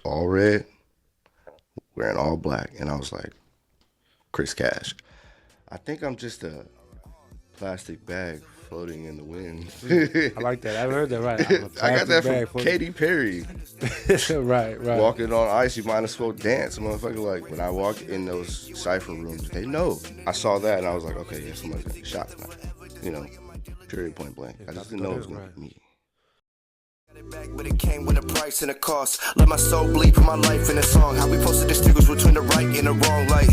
all red, wearing all black, and I was like, Chris Cash. I think I'm just a plastic bag floating in the wind. I like that. I've heard that. Right. I'm a I got plastic that from bag for the. Katy Perry. Right. Right. Walking on ice, you might as well dance, motherfucker. Like when I walk in those cipher rooms, they know. I saw that and I was like, okay, yeah, somebody's gonna get shot tonight. You know, period, point blank. It's I about just to didn't go know it there. was gonna Right. be me. Back, but it came with a price and a cost. Let my soul bleed for my life in a song. How we supposed to distinguish between the right and the wrong? Like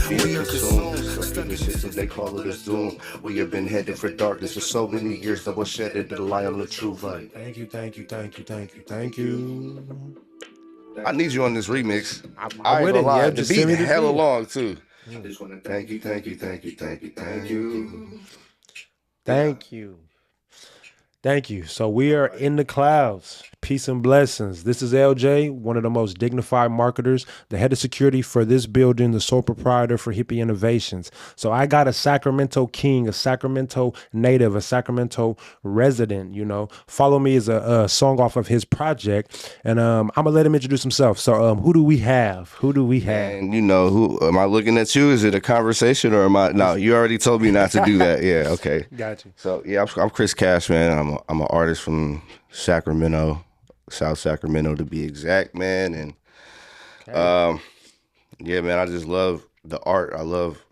Being we are consumed, consumed, stuck stuck in the in the system, they call it a doom. We have been headed for darkness for so many years that we'll shed it to lie on the truth. Like, Thank you. Thank you. Thank you. Thank you. Thank you. I need you on this remix. I'm I ain't with gonna it. Yeah. lie, the Just send beat me the hella beat. long too. Mm. Thank you, thank you, thank you, thank you, thank you. Thank you. Thank you. So we are in the clouds. Peace and blessings. This is LJ, one of the most dignified marketers, the head of security for this building, the sole proprietor for Hippie Innovations. So I got a Sacramento king, a Sacramento native, a Sacramento resident. Follow Me is a song off of his project, and I'm gonna let him introduce himself. So who do we have? Who do we have? And you know, who am I looking at you? Is it a conversation or am I? No, you already told me not to do that. Yeah, okay. Got you. So yeah, I'm Chris Cash, man. I'm an artist from Sacramento, South Sacramento to be exact, man. And Okay. yeah, man, I just love the art. I love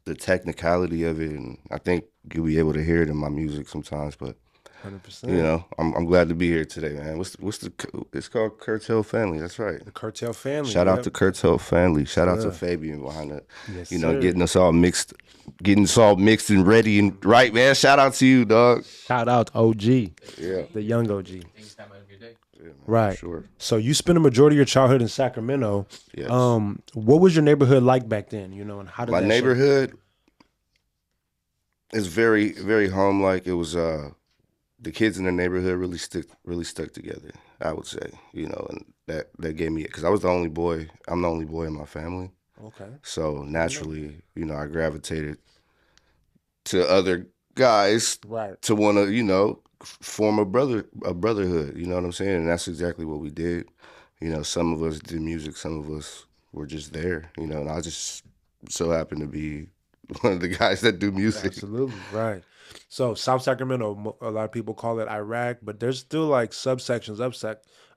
the technicality of it, and I think you'll be able to hear it in my music sometimes. But 100%. I'm glad to be here today, man. What's the? It's called Curtail Family. That's right. The Cartel family. Shout out Yep. to Curtail Family. Shout out to Sir. Fabian behind it. Yes, You know, sir. getting us all mixed and ready and right, man. Shout out to you, dog. Shout out OG, Yeah, the young OG. yeah, man, for Right. sure. So you spent a majority of your childhood in Sacramento. Yes. What was your neighborhood like back then? And how did My that shape? neighborhood is very, very home like. It was the kids in the neighborhood really stuck together, I would say. And that gave me because I was the only boy. I'm the only boy in my family. Okay. So naturally, I gravitated to other guys Right. to want to, form a brotherhood. You know what I'm saying? And that's exactly what we did. Some of us did music, some of us were just there. And I just so happened to be one of the guys that do music. Absolutely. Right. So South Sacramento, a lot of people call it Iraq, but there's still like subsections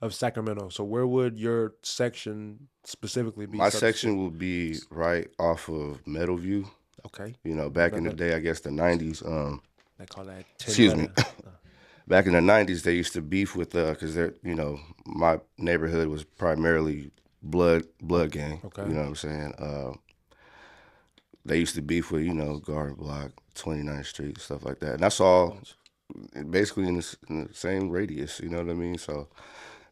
of Sacramento. So where would your section specifically be? My So to speak? section will be right off of Meadowview. Okay. Back in the That- day, I guess the '90s. They call that ten Excuse me. letter. Back in the '90s, they used to beef with because they're my neighborhood was primarily blood gang. Okay. You know what I'm saying? They used to beef with Guard Block, 29th Street, stuff like that, and that's all basically in the same radius. You know what I mean? So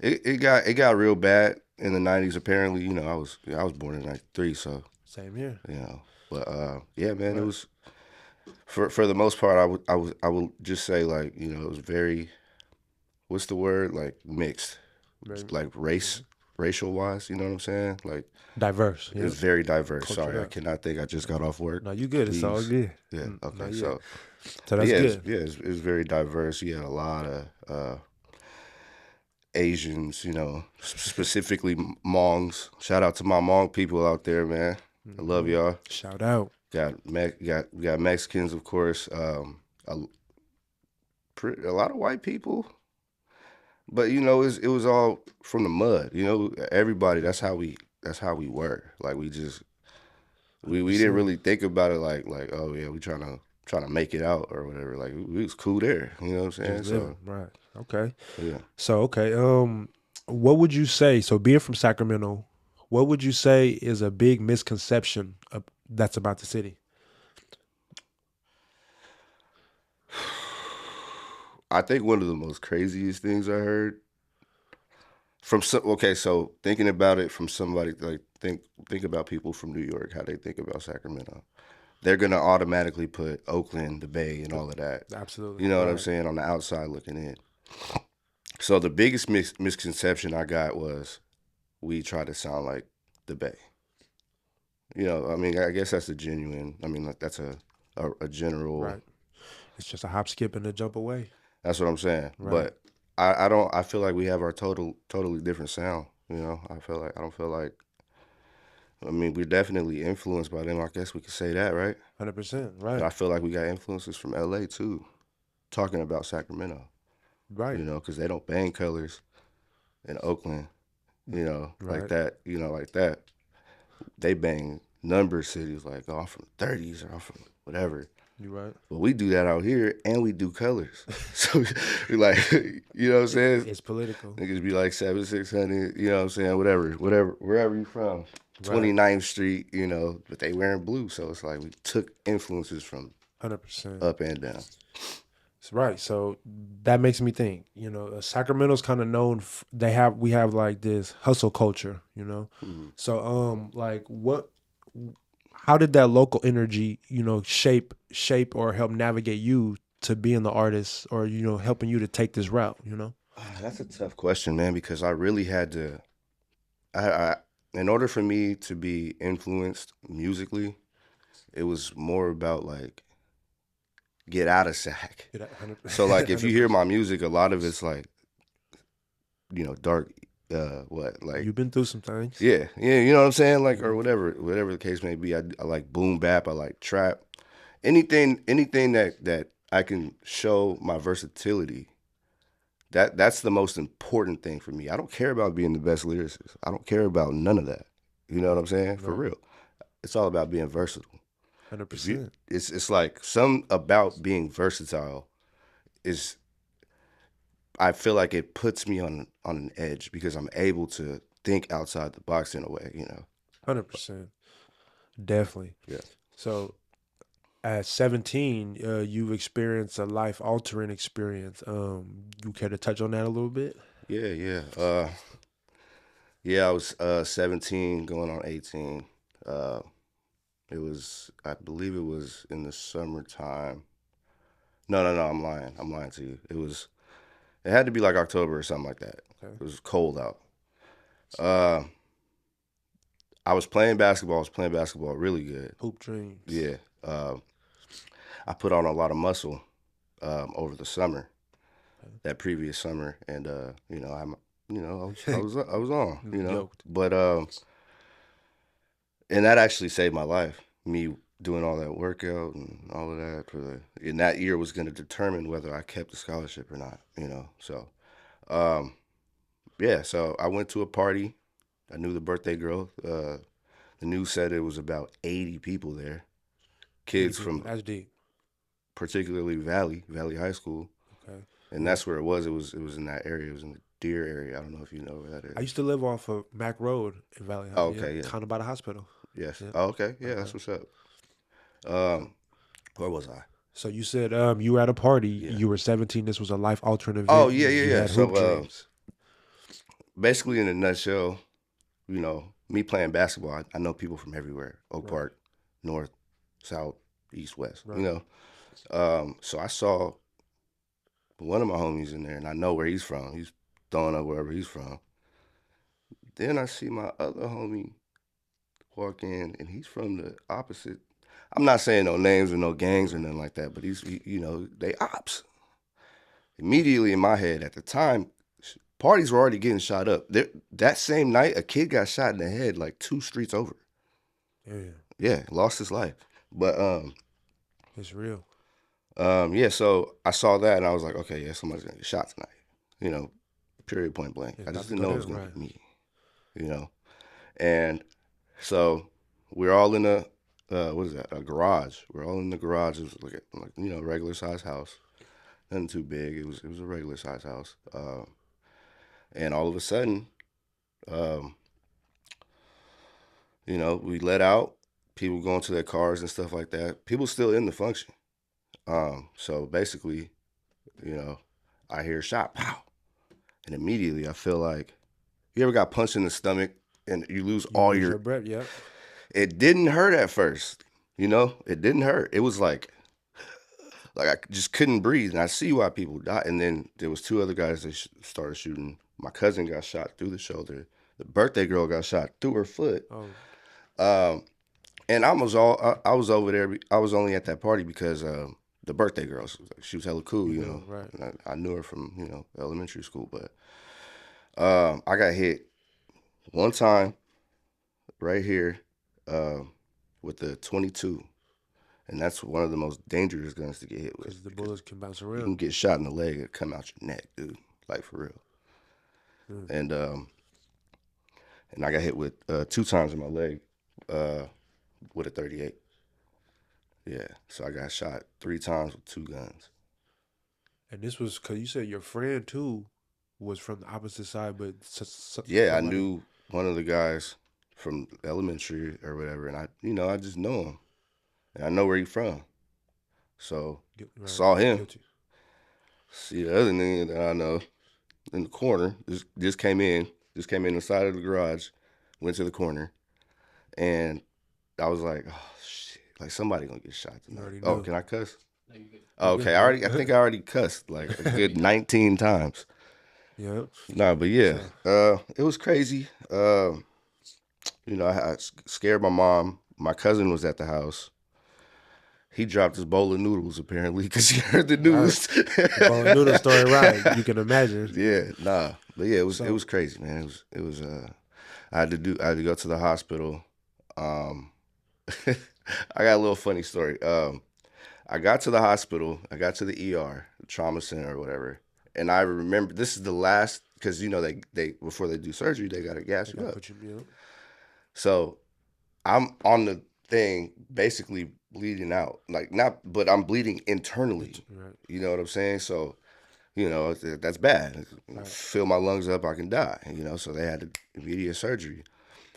it got real bad in the '90s. Apparently, I was born in '93, so Same here. you know. But yeah, man, it Right. was for the most part. I would just say like it was very what's the word like mixed, Very like racial wise. You know what I'm saying? Like diverse. Yeah. it's very diverse. Culture Sorry, I that. cannot think. I just got off work. No, you good. It's all Please. good. Yeah. No, Okay. yeah. So So but that's yeah, good. it's very diverse. You had a lot of Asians. Specifically Hmongs. Shout out to my Hmong people out there, man. I love y'all. Shout out. Got Mexicans, of course. A lot of white people, but it was all from the mud. Everybody. That's how we were. Like we didn't 100%. really think about it like oh yeah we trying to make it out or whatever. Like we was cool there. You know what I'm saying? Just living. So Right. Okay. yeah. So okay. What would you say? So being from Sacramento, what would you say is a big misconception that's about the city? I think one of the most craziest things I heard from some. Okay, so thinking about it from somebody like think about people from New York, how they think about Sacramento. They're gonna automatically put Oakland, the Bay, and all of that. Absolutely. You know what I'm Right. saying on the outside looking in. So the biggest misconception I got was we try to sound like the Bay. I mean, I guess that's a genuine. I mean, like, that's a general. Right. It's just a hop, skip, and a jump away. That's what I'm saying. Right. But I don't. I feel like we have our totally different sound. You know, I don't feel like. I mean, we're definitely influenced by them. I guess we could say that, right? 100%. But Right. I feel like we got influences from LA too. Talking about Sacramento, Right. you know, because they don't bang colors in Oakland, you know, like Right. that, you know, like that. They bang number cities like, oh, I'm from 30s or I'm from whatever. You right. But we do that out here and we do colors. So we like, you know what I'm saying? It's political. Niggas be like 7, 600, you know what I'm saying? Whatever, wherever you from. Right. 29th Street, you know, but they wearing blue. So it's like we took influences from 100%. up and down. Right. So that makes me think, Sacramento's kind of known we have like this hustle culture, Mm-hmm. So like how did that local energy, shape or help navigate you to being the artist or helping you to take this route, That's a tough question, man, because I really had to. I in order for me to be influenced musically, it was more about like get out of Sac. Yeah, So like if you hear 100%. my music, a lot of it's like dark. What like You've been through some things. yeah, you know what I'm saying, like or Mhm. whatever the case may be. I like boom bap. I like trap. Anything that I can show my versatility. That's the most important thing for me. I don't care about being the best lyricist. I don't care about none of that. You know what I'm saying? For Right. real. It's all about being versatile. If you 100%. it's like some about being versatile is I feel like it puts me on an edge because I'm able to think outside the box in a way, you know. 100%. Definitely. Yeah. So at 17, you've experienced a life altering experience. You care to touch on that a little bit? Yeah. Yeah, I was 17 going on 18. Uh it was I believe it was in the summertime. No, I'm lying to you. It had to be like October or something like that. Okay. It was cold out. Uh I was playing basketball. I was playing basketball really good. Hoop dreams. Yeah. I put on a lot of muscle over the summer, that previous summer, and I was on, Yoked. but and that actually saved my life. Me doing all that workout and all of that and that year was going to determine whether I kept the scholarship or not, So, um, yeah, so I went to a party. I knew the birthday girl. The news said it was about 80 people there, 80 kids people. from That's deep. particularly Valley High School, Okay. and that's where it was. It was in that area. It was in the Deer area. I don't know if you know where that I is. used to live off of Mac Road in Valley High. Oh, Yeah. okay, yeah, Kind of by the hospital. yes. Yeah. Oh, okay, yeah, Okay. that's what's up. So, Where was I? so you said you were at a party. Yeah. You were 17. This was a life altering Oh, event. yeah. You Yeah. had hoop So, dreams. basically, in a nutshell, me playing basketball, I know people from everywhere: Oak Right. Park, North, South, East, West. Right. So I saw one of my homies in there, and I know where he's from. He's throwing up wherever he's from. Then I see my other homie walk in, and he's from the opposite. I'm not saying no names or no gangs or nothing like that, but they ops. Immediately in my head at the time, parties were already getting shot up. That same night, a kid got shot in the head like 2 streets over. Yeah. Yeah, lost his life. But It's real. yeah. So I saw that and I was like, okay, yeah, somebody's gonna get shot tonight. You know, period, point blank. It's I about just to didn't go know it down. was gonna Right. be me. You know, and so we're all in a what is that? A garage. We're all in the garage. It was like regular size house. Nothing too big. It was a regular size house. And all of a sudden, um, we let out people going to their cars and stuff like that. People still in the function. So basically, you know, I hear a shot, pow, and immediately I feel like you ever got punched in the stomach and you lose You all lose your. your breath. Yep. It didn't hurt at first, It didn't hurt. It was like I just couldn't breathe, and I see why people die. And then there was two other guys that started shooting. My cousin got shot through the shoulder. The birthday girl got shot through her foot. Oh, Um, and I was over there. I was only at that party because the birthday girl. She was hella cool, you knew. Right. And I knew her from elementary school, but I got hit one time right here uh, with the 22, and that's one of the most dangerous guns to get hit Because with the because bullets can bounce you around. can get shot in the leg and come out your neck, dude, like for real. Mm. And I got hit with 2 times in my leg uh, with a 38. Yeah, so I got shot 3 times with 2 guns. And this was because you said your friend too was from the opposite side, but Yeah, I somebody knew one of the guys from elementary or whatever, and I just know him, and I know where he's from. So right, saw him. guilty. See the other nigga that I know in the corner just came in, the side of the garage, went to the corner, and I was like, oh shit, like somebody gonna get shot You tonight. already Oh, knew. can I cuss? No, you good. Oh, You okay, good, I think I already cussed like a good 19 times. Yeah. Nah, but yeah, So, it was crazy. I scared my mom. My cousin was at the house. He dropped his bowl of noodles apparently because he heard the right. news. The bowl of noodle story, right? You can imagine. Yeah, nah, but yeah, it So was crazy, man. It was. I had to go to the hospital. Um, I got a little funny story. I got to the hospital. I got to the ER, the trauma center or whatever, and I remember this is the last because they before they do surgery they gotta gas they you gotta up. put you. So I'm on the thing basically bleeding out, like not, but I'm bleeding internally. Right. You know what I'm saying? So that's bad. Right. Fill my lungs up, I can die. So they had to immediate surgery.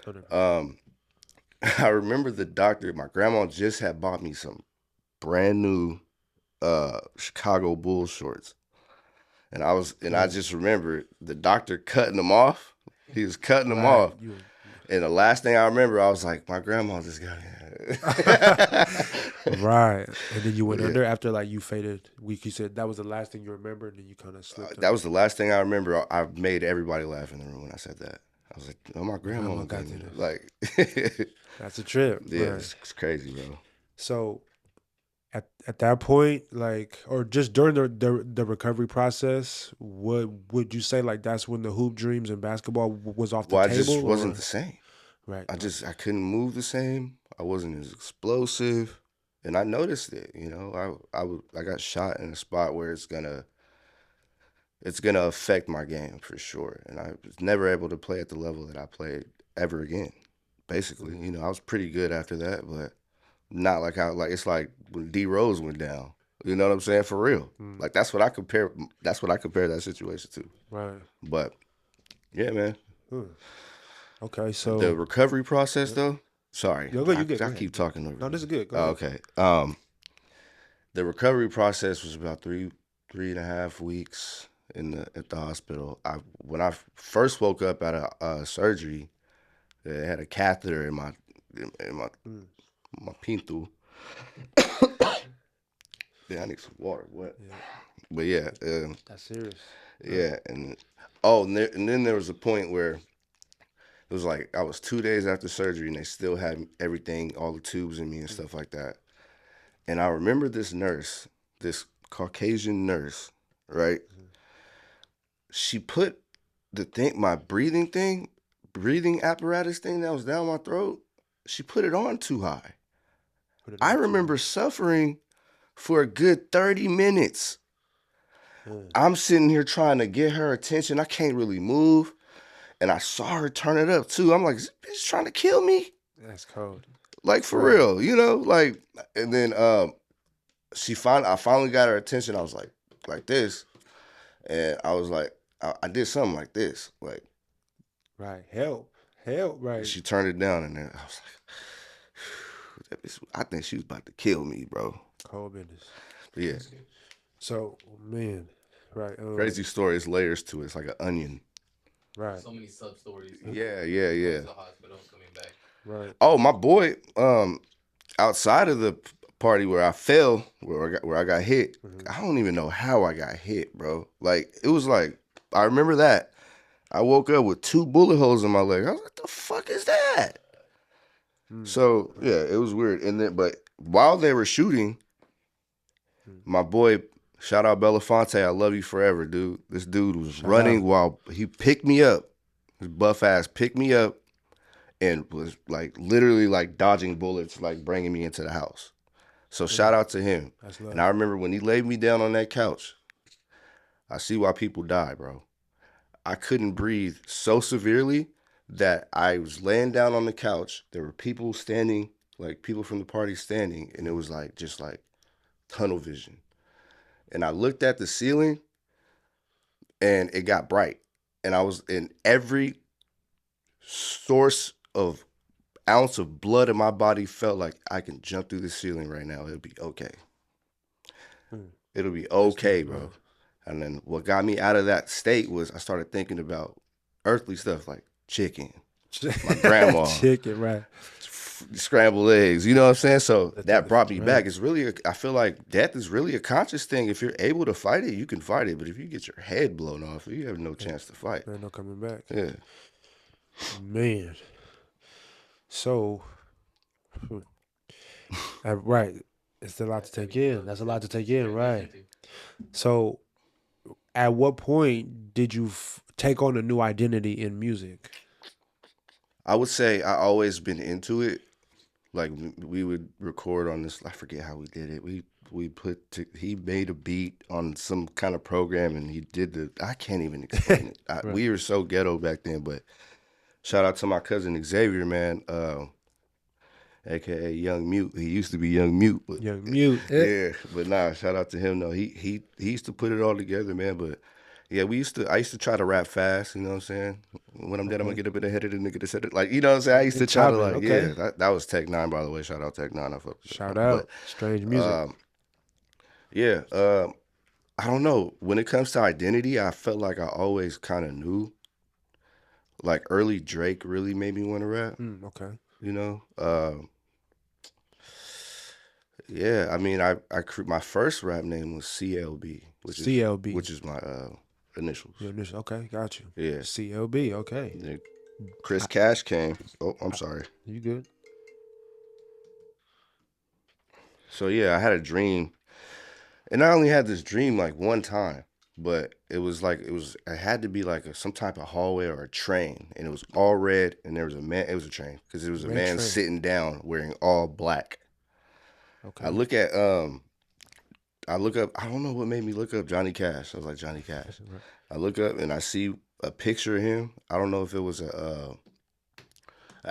100%. I remember the doctor. My grandma just had bought me some brand new Chicago Bulls shorts, and I just remember the doctor cutting them off. He was cutting them Right. off, and the last thing I remember, I was like, my grandma just got Right. And then you went Yeah. under after like you faded weak. You said that was the last thing you remember, and then you kind of slipped. That was the last thing I remember. I made everybody laugh in the room when I said that. I was like, "Oh, my grandma got got me." to this. Like, That's a trip. yeah, Right. it's crazy, bro. So at that point, like, or just during the recovery process, would you say like that's when the hoop dreams and basketball was off the Well, I table? just wasn't Or? the same. Right. I couldn't move the same. I wasn't as explosive, and I noticed it. I got shot in a spot where it's gonna affect my game for sure, and I was never able to play at the level that I played ever again. Basically, I was pretty good after that, but not like how like it's like when D Rose went down. You know what I'm saying? For real. Like that's what I compare. That's what I compare that situation to. Right. But yeah, man. Okay. So The recovery process, though. Sorry, you good. Go I ahead. keep talking over. No, this is good. Go Oh, ahead. okay. The recovery process was about three and a half weeks at the hospital. When I first woke up out of surgery, they had a catheter in my pinto. Yeah, I need some water. What? Yeah. But yeah, That's serious. yeah, and then there was a point where it was like I was 2 days after surgery, and they still had everything, all the tubes in me and stuff like that. And I remember this nurse, this Caucasian nurse, right? She put my breathing apparatus thing that was down my throat, she put it on too high. I remember suffering for a good 30 minutes. I'm sitting here trying to get her attention. I can't really move. And I saw her turn it up too. I'm like, is this bitch trying to kill me? That's cold. Like for real, like, and then I finally got her attention. I was like this, and I was like, I did something like this, like, Right. Help. Right. she turned it down, and then I was like, that bitch, I think she was about to kill me, bro. Cold business. But yeah, So man, right. crazy story. It's layers to it. It's like an onion. Right. So many sub stories. Yeah. The hospital coming back. Right. Oh, my boy, outside of the party where I fell, where I got hit, I don't even know how I got hit, bro. Like, it was like, I remember that. I woke up with 2 bullet holes in my leg. I was like, what the fuck is that? So, yeah, it was weird. And then, but while they were shooting, my boy, shout out Belafonte, I love you forever, dude. This dude was running while he picked me up. His buff ass picked me up and was like literally like dodging bullets, like bringing me into the house. So shout out to him. That's And love. I remember when he laid me down on that couch, I see why people die, bro. I couldn't breathe so severely that I was laying down on the couch. There were people standing, like people from the party standing, and it was like just like tunnel vision. And I looked at the ceiling and it got bright. And I was in every source of ounce of blood in my body felt like I can jump through the ceiling right now. It'll be okay. It'll be okay, bro. And then what got me out of that state was I started thinking about earthly stuff like chicken, my grandma, Chicken, right? scrambled eggs. You know what I'm saying? So that brought me right. back. It's really, I feel like death is really a conscious thing. If you're able to fight it, you can fight it. But if you get your head blown off, you have no chance to fight. There ain't no coming back. Yeah. Man. So, right. It's a lot to take in. That's a lot to take in, right? So, at what point did you take on a new identity in music? I would say I always been into it. Like we would record on this. I forget how we did it. He made a beat on some kind of program and he did I can't even explain it. Right. We were so ghetto back then, but shout out to my cousin Xavier, man. AKA Young Mute. He used to be Young Mute, but Young Mute. yeah. But nah, shout out to him. No, he used to put it all together, man. But yeah, I used to try to rap fast. You know what I'm saying? When I'm dead, I'm gonna get up in the head of the nigga that said it. Like, you know what I'm saying? I used to try to like, okay. yeah. That was Tech Nine, by the way. Shout out Tech Nine. I fuck with Shout that. out. Strange music. Yeah. I don't know. When it comes to identity, I felt like I always kind of knew. Like early Drake really made me want to rap. Okay. You know. Yeah. I mean, my first rap name was CLB, CLB. which is my initials. Your initial. Okay, got you. Yeah. CLB. Okay. Yeah. Chris Cash came. Oh, I'm sorry. You good? So yeah, I had a dream, and I only had this dream like one time, but it had to be like some type of hallway or a train, and it was all red, and there was a man. It was a train because it was a Red man train. sitting down wearing all black. Okay. I look at I look up. I don't know what made me look up Johnny Cash. I was like Johnny Cash. Right. I look up and I see a picture of him. I don't know if it was an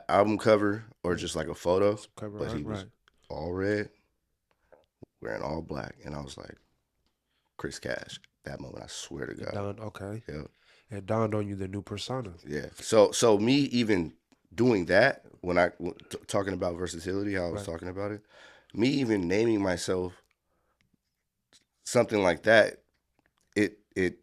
album cover or just like a photo, Cover, but he was right. all red, wearing all black, and I was like, Chris Cash. That moment, I swear to God. Okay. Yeah. It dawned on you the new persona. Yeah. So me even doing that when talking about versatility, how I was talking about it, me even naming myself something like that, it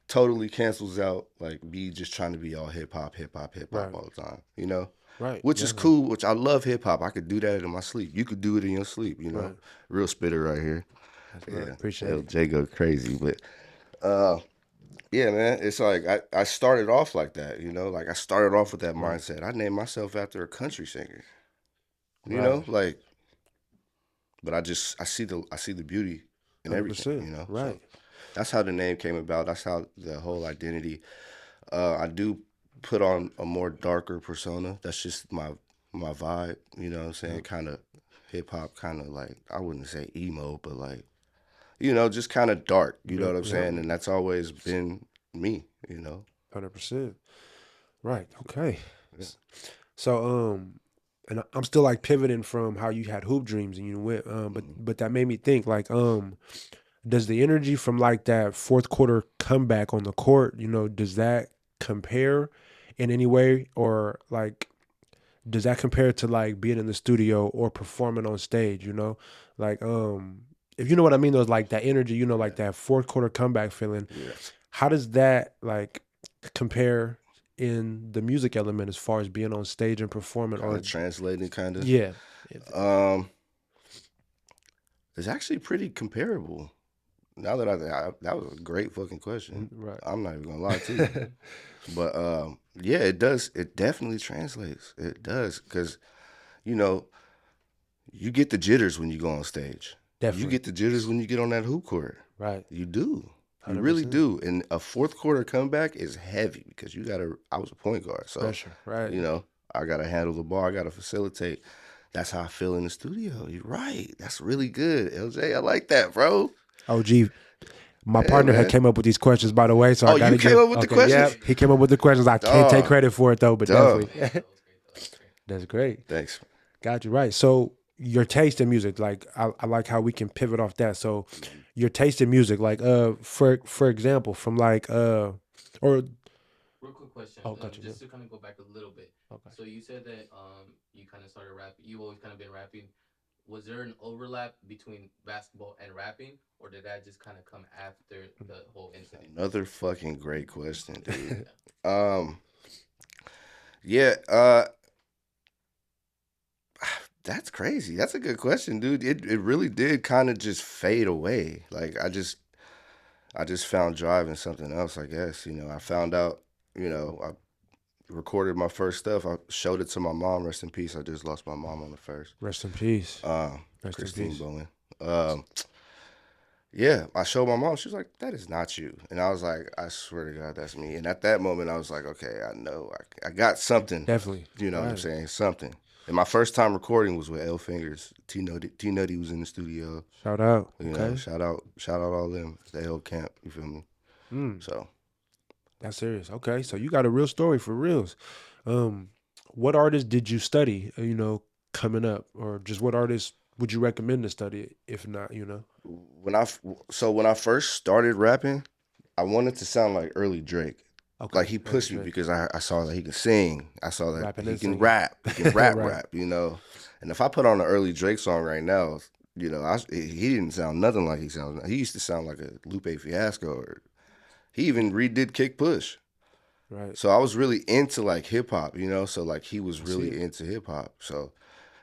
totally cancels out like me just trying to be all hip hop Right. all the time, you know? Right. Which is cool, which I love hip hop. I could do that in my sleep. You could do it in your sleep, you know? Right. Real spitter right here. That's right. Yeah. Appreciate it. Jay go crazy. But yeah, man, it's like I started off like that, you know? Like I started off with that mindset. I named myself after a country singer. You know? Like, but I see the beauty in everything, 100%, you know? right. So that's how the name came about. That's how the whole identity. I do put on a more darker persona. That's just my vibe. You know what I'm saying? Kind of hip hop, kind of like, I wouldn't say emo, but like, you know, just kind of dark. You know what I'm saying? And that's always been me. You know. 100%. Right. Okay. So and I'm still like pivoting from how you had hoop dreams and you went but that made me think like does the energy from like that fourth quarter comeback on the court, you know, does that compare in any way, or like does that compare to like being in the studio or performing on stage, you know? Like if you know what I mean, those like that energy, you know, like that fourth quarter comeback feeling. Yeah. How does that like compare in the music element as far as being on stage and performing Kind or of translating, kind of. yeah. It's actually pretty comparable. Now that that was a great fucking question. Right. I'm not even gonna lie to you. But yeah, it does. It definitely translates. It does, because you know, you get the jitters when you go on stage. Definitely. You get the jitters when you get on that hoop court. Right. You do. You really 100%. do. And a fourth quarter comeback is heavy because I was a point guard. So, Pressure, right? I got to handle the ball. I got to facilitate. That's how I feel in the studio. You're right. That's really good, LJ. I like that, bro. OG, my Yeah, partner had man. came up with these questions, by the way, so I Oh, got you to came give. up with the Okay, yeah, questions? he came up with the questions. I can't take Dog. credit for it though, but Dog. definitely, That was great. That was great. that's great. Thanks. Got you right. So your taste in music, like I like how we can pivot off that. So your taste in music, like for example, from like or Real quick question, got you. just to kind of go back a little bit. Okay. So you said that you kind of started rapping. You always kind of been rapping. Was there an overlap between basketball and rapping, or did that just kind of come after the whole incident? Another fucking great question, dude. Yeah. Yeah, that's crazy. That's a good question, dude. It really did kind of just fade away. Like I just found drive in something else, I guess. I found out, I recorded my first stuff. I showed it to my mom, rest in peace. I just lost my mom on the first. Rest in peace. Rest in Christine peace. Bowen. Yeah, I showed my mom. She was like, "That is not you," and I was like, "I swear to God, that's me." And at that moment, I was like, "Okay, I know, I got something." Definitely. You know what I'm Right. saying? Something. And my first time recording was with L Fingers. T Nutty was in the studio. Shout out. You Okay. know, shout out all them. The L camp. You feel me? So That's serious. Okay. So you got a real story for reals. What artists did you study, coming up? Or just what artists would you recommend to study if not, when I first started rapping, I wanted to sound like early Drake. Okay. Like he pushed me because I saw that he can sing. I saw that Rapping he and can singing. rap. He can rap, Right. rap. And if I put on an early Drake song right now, he didn't sound nothing like he sounds. He used to sound like a Lupe Fiasco, or he even redid Kick Push. Right. So I was really into like hip hop, So like he was see really it. into hip hop. So,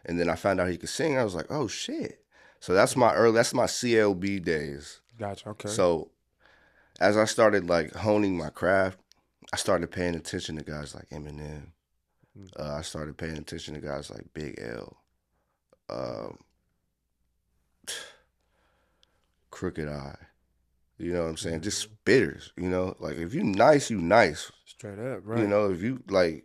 and then I found out he could sing. I was like, oh shit. So that's my CLB days. Gotcha. Okay. So as I started like honing my craft, I started paying attention to guys like Eminem. I started paying attention to guys like Big L, Crooked Eye. You know what I'm saying? Just spitters. Like if you nice, you nice. Straight up. Right. If you like,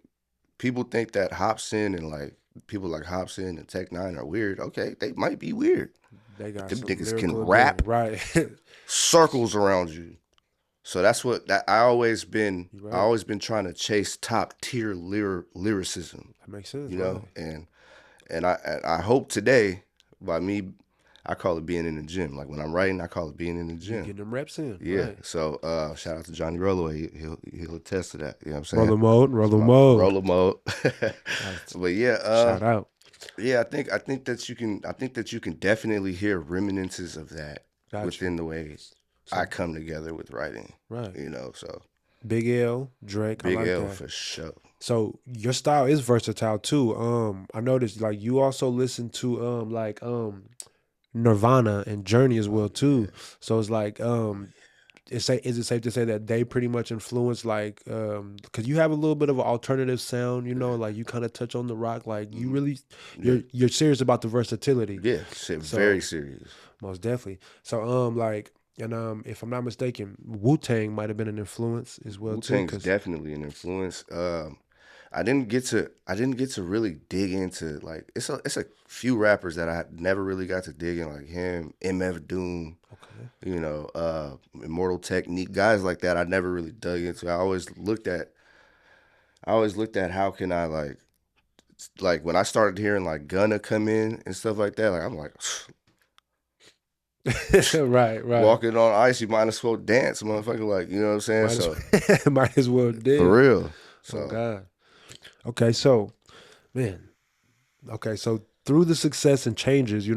people think that Hopsin and like people like Hopsin and Tech Nine are weird. Okay, they might be weird. They got Them some niggas can lyrical rap. ability. Right. Circles around you. So that's what I always been. Right. I always been trying to chase top tier lyricism. That makes sense. And I hope today, by me, I call it being in the gym. Like when I'm writing, I call it being in the gym. Getting them reps in. Yeah. Right. So shout out to Johnny Rollaway. He'll attest to that. You know what I'm saying? Roller mode. Roller mode. Roller mode. But yeah. Shout out. Yeah, I think that you can definitely hear reminiscences of that Gotcha. within the way I come together with writing. Right. So Big L, Drake. Big I like L that. for sure. So your style is versatile too. I noticed like you also listen to Nirvana and Journey as well too. So it's like is it safe to say that they pretty much influence like because you have a little bit of an alternative sound, like you kind of touch on the rock, like you really you're serious about the versatility. Yeah, shit, very serious. Most definitely. So if I'm not mistaken, Wu-Tang might have been an influence as well too. Wu-Tang's definitely an influence. I didn't get to really dig into like it's a few rappers that I never really got to dig in, like him, MF Doom, Immortal Technique, guys like that. I never really dug into. I always looked at how can I like when I started hearing like Gunna come in and stuff like that. Like I'm like. right. Walking on ice, you might as well dance, motherfucker. Like, you know what I'm saying? Might as well did. For real. So Oh God. Okay, so man. Okay, so through the success and changes,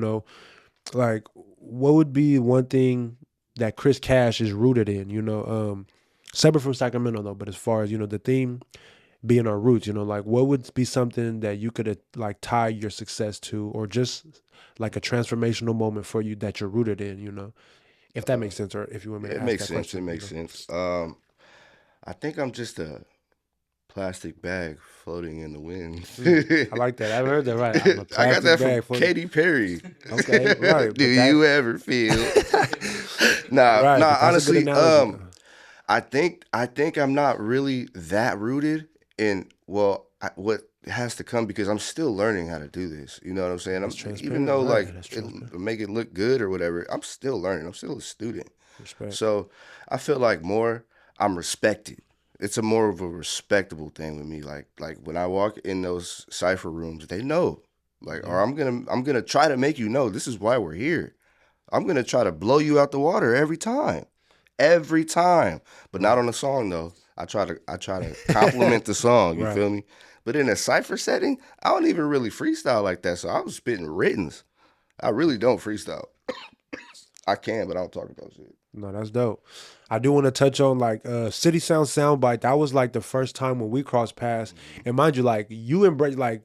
like what would be one thing that Chris Cash is rooted in, separate from Sacramento though, but as far as, the theme being our roots, like what would be something that you could like tie your success to, or just like a transformational moment for you that you're rooted in, if that makes sense, or if you want me to ask makes that sense. question. It makes sense. I think I'm just a plastic bag floating in the wind. I like that. I've heard that. Right. I'm a I got plastic that bag from full of- Katy Perry. Okay, right. Do you ever feel Nah, Right, nah. but that's a good Honestly, analogy. I think I'm not really that rooted in what has to come because I'm still learning how to do this. You know what I'm saying? That's Even transparent, though right? like That's it transparent. make it look good or whatever, I'm still learning. I'm still a student. Respect. So I feel like more I'm respected. It's a more of a respectable thing with me. Like when I walk in those cipher rooms, they know. Like, or I'm gonna try to make you know this is why we're here. I'm gonna try to blow you out the water every time, but not Right. on the song though. I try to compliment the song. You Right. feel me? But in a cipher setting, I don't even really freestyle like that. So I was spitting writtens. I really don't freestyle. I can, but I don't talk about shit. No, that's dope. I do want to touch on like City Sound Soundbite. That was like the first time when we crossed paths. And mind you, like you embrace like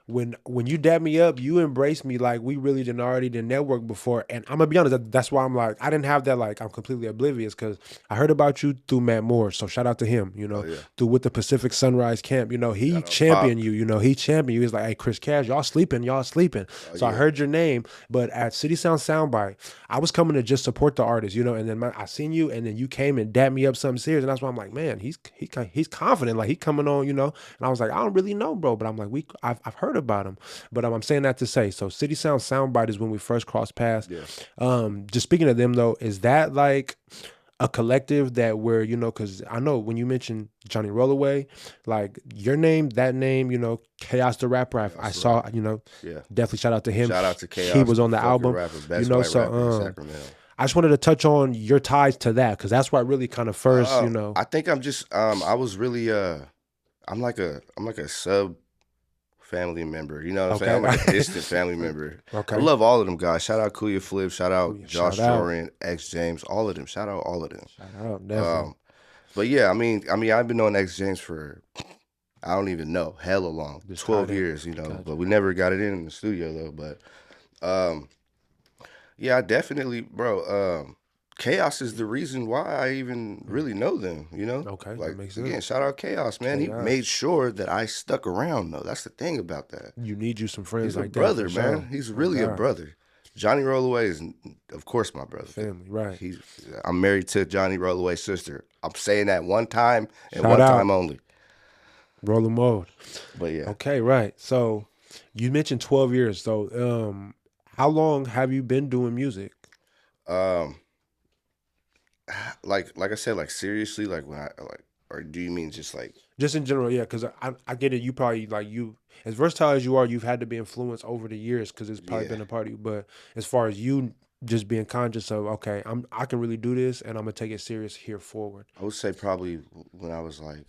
when you dab me up, you embraced me like we really didn't already did network before. And I'm gonna be honest, that's why I'm like I didn't have that like I'm completely oblivious because I heard about you through Matt Moore. So shout out to him, Oh yeah, through with the Pacific Sunrise Camp. He shout out Pop. championed you, he championed you. He's like, hey, Chris Cash, y'all sleeping, y'all sleeping. Oh So I yeah, heard your name, but at City Sound Soundbite, I was coming to just support the artist, and then I seen you, and then you came and dapped me up something serious, and that's why I'm like, man, he's confident, like he coming on, and I was like, I don't really know, bro, but I'm like, I've heard about him, but I'm saying that to say, so City Sound Soundbite is when we first crossed paths. yeah. Just speaking of them though, is that like a collective that where because I know when you mentioned Johnny Rollaway, like your name, that name, Chaos the Rapper, I Chaos the saw, Rapper. Yeah. definitely shout out to him. Shout out to He Chaos, was on the fucking album, rapper, best white so rapper in Sacramento. I just wanted to touch on your ties to that because that's what really kind of first, I think I'm just I was really I'm like a sub family member. You know what I'm saying? I'm like a Okay. distant family member. Okay. I love all of them guys. Shout out Kuya Flip. Shout out Kuya, Josh shout out. Joran, X James. All of them. Shout out all of them. Shout out, definitely. But yeah, I've been knowing X James for I don't even know hella long, Just 12 tied in. years. Gotcha. But we never got it in the studio though. But yeah, I definitely, bro. Chaos is the reason why I even really know them, Okay, that Like, makes again, sense. shout out Chaos, man. He Chaos. made sure that I stuck around, though. That's the thing about that. You need you some friends He's a like brother, that. For man. sure. He's Oh, really a God. brother. Johnny Rollaway is, of course, my brother. Family, right. I'm married to Johnny Rollaway's sister. I'm saying that one time and Shout one out. time only. Rolling mode. But yeah. Okay, right. So you mentioned 12 years. So how long have you been doing music? Like I said, like seriously, like when I like, or do you mean just like? Just in general, yeah, because I get it. You probably like you as versatile as you are, you've had to be influenced over the years because it's probably Yeah. been a part of you. But as far as you just being conscious of, okay, I can really do this, and I'm gonna take it serious here forward. I would say probably when I was like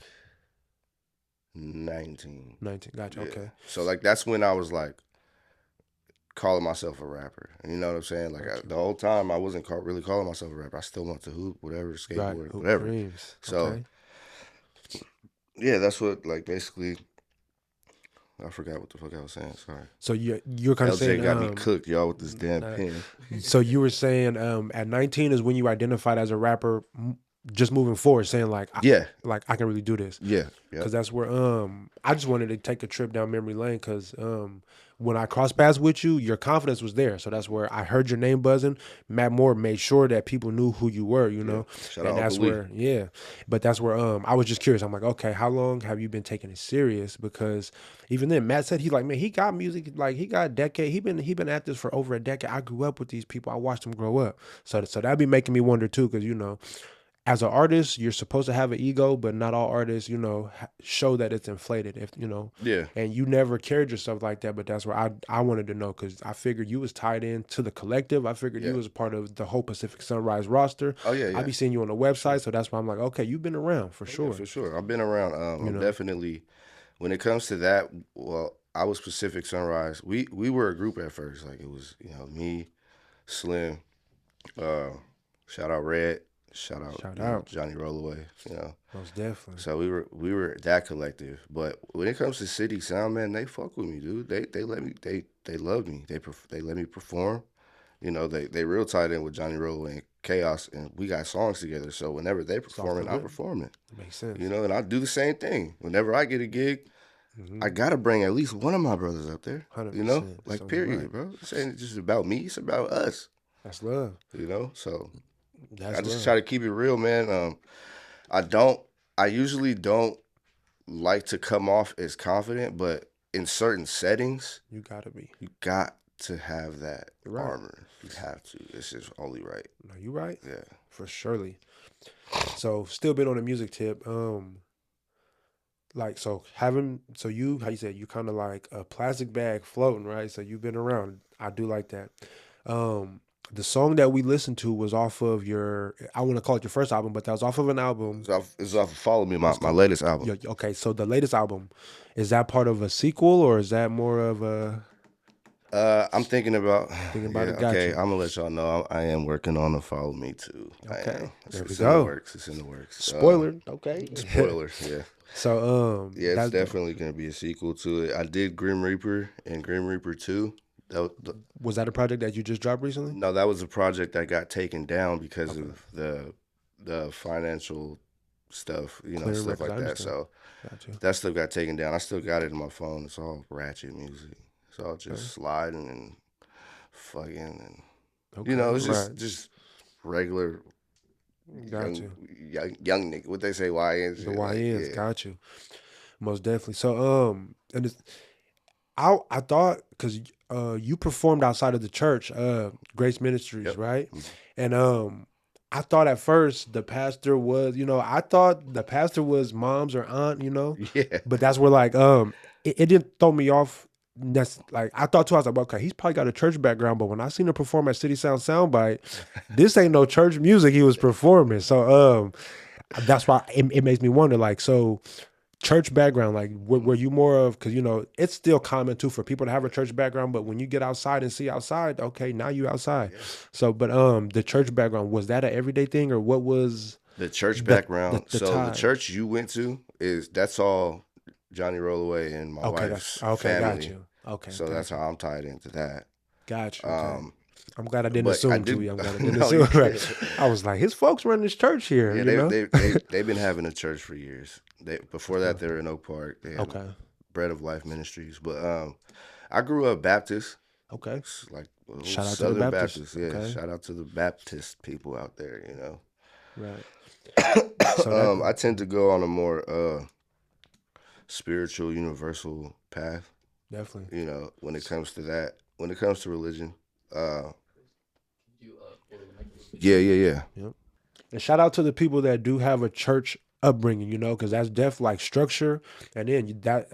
19. 19, gotcha. Yeah. Okay, So like that's when I was like calling myself a rapper. And you know what I'm saying? Like Gotcha. the whole time I wasn't really calling myself a rapper. I still want to hoop, whatever, skateboard, right. Hoop whatever. dreams. So Okay. yeah, that's what like basically. I forgot what the fuck I was saying. Sorry. So you're kind of LJ saying got me cooked, y'all, with this damn pen. So you were saying at 19 is when you identified as a rapper, just moving forward, saying like Yeah, I can really do this. yeah, yeah. Because that's where I just wanted to take a trip down memory lane because when I crossed paths with you, your confidence was there. So that's where I heard your name buzzing. Matt Moore made sure that people knew who you were, Shout and out that's Uncle Lee. where but that's where I was just curious. I'm like, okay, how long have you been taking it serious? Because even then, Matt said he got music, like he got a decade. He been at this for over a decade. I grew up with these people. I watched them grow up. So that'd be making me wonder too, because as an artist, you're supposed to have an ego, but not all artists, show that it's inflated. If Yeah. and you never carried yourself like that. But that's where I wanted to know because I figured you was tied in to the collective. I figured you Yeah. was a part of the whole Pacific Sunrise roster. Oh yeah, yeah. I be seeing you on the website, so that's why I'm like, okay, you've been around for Yeah, sure. for sure. I've been around. I'm definitely when it comes to that. Well, I was Pacific Sunrise. We were a group at first. Like it was me, Slim, shout out Red, shout out Johnny Rollaway. Most definitely. So we were that collective. But when it comes to City Sound, man, they fuck with me, dude. They let me. They love me. They let me perform. They real tied in with Johnny Rollaway and Chaos, and we got songs together. So whenever they performing, I'm performing. Makes sense. And I do the same thing. Whenever I get a gig, I gotta bring at least one of my brothers up there. 100%. Like So, period, right. bro. This ain't just about me. It's about us. That's love. So I That's just love. try to keep it real, man. I don't. I usually don't like to come off as confident, but in certain settings, You gotta be. you got to have that You're right. armor. You have to. It's just only right. No, you right. Yeah. For surely. So still been on the music tip. Like so having so you how you said you kind of like a plastic bag floating, right? So you've been around. I do like that. Um, the song that we listened to was off of your I want to call it your first album, but that was off of an album. It's off of Follow Me, It's my called latest album. yeah, okay. So the latest album, is that part of a sequel or is that more of a I'm thinking about, thinking about yeah, it? Got okay. you. I'm gonna let y'all know I am working on a Follow Me too. I Okay, am. there we It's in the go. works. It's in the works. Spoiler. Okay. Spoiler. Yeah, So yeah. It's that's dope. definitely gonna be a sequel to it. I did Grim Reaper and Grim Reaper Two. Was that a project that you just dropped recently? No, that was a project that got taken down because Okay. of the financial stuff, Clearing stuff records. I like that. understand. So Got you. that stuff got taken down. I still got it in my phone. It's all ratchet music. It's all Okay. just sliding and fucking and Okay. it's Right. just regular Got you. young nigga. What they say, YN The shit. Like, YNs. yeah, Got you. Most definitely. So and it's, I thought because you performed outside of the church, Grace Ministries, yep, right? And I thought at first the pastor was, I thought the pastor was mom's or aunt, yeah, but that's where like it didn't throw me off. That's like I thought too. I was like, okay, he's probably got a church background, but when I seen him perform at City Sound Soundbite, this ain't no church music he was performing. So that's why it makes me wonder, like, so church background, like were you more of, because it's still common too for people to have a church background, but when you get outside and see outside, okay, now you outside. So but the church background, was that an everyday thing, or what was the church the background. So the tie? church you went to that's all Johnny Rollaway and my Okay, that's wife's okay, got family. you. Okay, So that's got how you. I'm tied into that. Got you. Okay. Um, I'm glad I didn't but I assume too. did. Yeah, I'm glad I didn't No, you assume. Right. can't. I was like, his folks run this church here, Yeah, they've been having a church for years. Before that they were in Oak Park. They had Okay. Bread of Life Ministries. But I grew up Baptist. Okay. It's like Shout out to the Southern Baptists. Baptist. Yeah, Okay. shout out to the Baptist people out there. Right. So that I tend to go on a more spiritual, universal path. definitely. When it comes to that, when it comes to religion. You pull the mic a little bit. Yeah. Yep. And shout out to the people that do have a church upbringing, because that's definitely like structure, and then that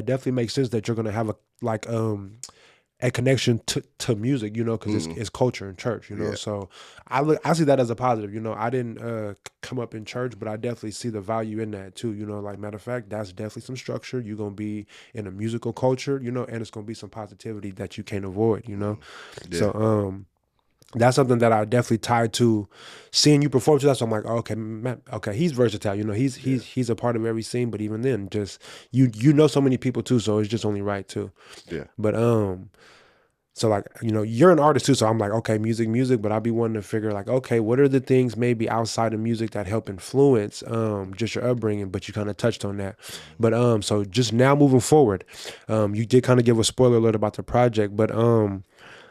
definitely makes sense that you're gonna have a connection to music, because it's culture in church, Yeah. So I see that as a positive. I didn't come up in church, but I definitely see the value in that too. Like, matter of fact, that's definitely some structure. You're gonna be in a musical culture, and it's gonna be some positivity that you can't avoid, Yeah. So that's something that I definitely tied to seeing you perform to that. So I'm like, okay, man, okay, he's versatile. He's a part of every scene. But even then, just you know so many people too, so it's just only right too. Yeah. But so like you're an artist too. So I'm like, okay, music. But I'll be wanting to figure like, okay, what are the things maybe outside of music that help influence just your upbringing? But you kind of touched on that. But so just now moving forward, you did kind of give a spoiler alert about the project, but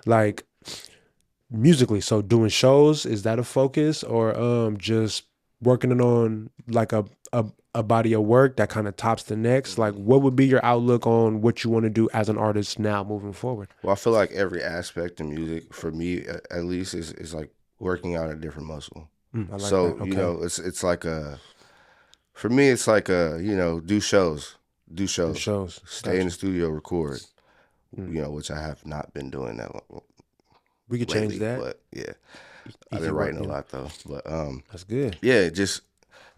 like musically, so doing shows, is that a focus, or just working on like a body of work that kind of tops the next? Like, what would be your outlook on what you want to do as an artist now moving forward? Well, I feel like every aspect of music, for me at least, is like working out a different muscle. I like So that. Okay. it's like for me, it's like do shows, The shows. stay in the Gotcha. studio, record. Which I have not been doing that We could change lately. that. But yeah, I've Easy been work, writing a lot though. But That's good. yeah,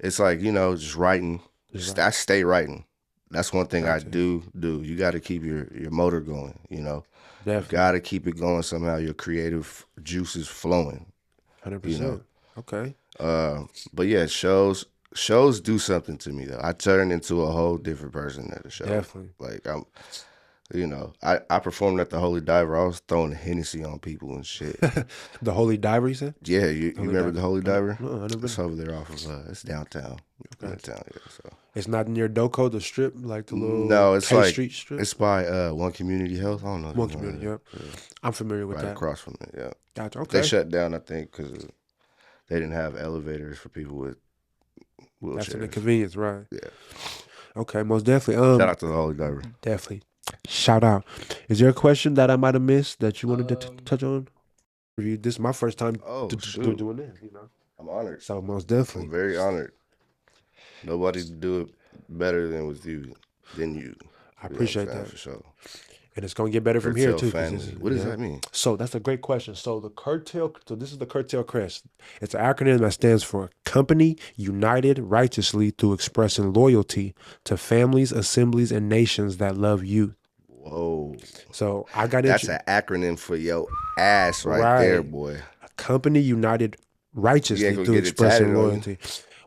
it's like just writing. I stay writing. That's one thing I Gotcha. do. You got to keep your motor going. Definitely. Got to keep it going somehow. Your creative juices flowing. 100%. Okay. But yeah, shows do something to me though. I turn into a whole different person at the show. Definitely. Like I performed at the Holy Diver. I was throwing Hennessy on people and shit. The Holy Diver, you said? Yeah, you remember the Holy Diver? No, I never It's over there off of it's downtown. Downtown, yeah. So It's not near Doco, the strip, like the little no, it's K like Street strip. it's by One Community Health. I don't know. if One you know community. that. Yep. I'm familiar with Right that. across from it. Yeah, Gotcha. they Okay. shut down. I think because they didn't have elevators for people with That's an wheelchairs. inconvenience, right? Yeah. Okay, most definitely. Shout out to the Holy Diver. Definitely. Shout out. Is there a question that I might have missed that you wanted to touch on? Review. This is my first time Oh shoot, doing this, you know. I'm honored. So most I'm definitely. very honored. Nobody do it better than you. I You know what I'm appreciate saying? that. For sure. And it's gonna get better from here Curtail too. 'Cause family. this is, What does yeah. that mean? So that's a great question. So the curtail. So this is the curtail crest. It's an acronym that stands for Company United Righteously through expressing loyalty to families, assemblies, and nations that love youth. Whoa. So I got That's an acronym for your ass right there, boy. Company United Righteously gonna through get it expressing tatted on you? loyalty.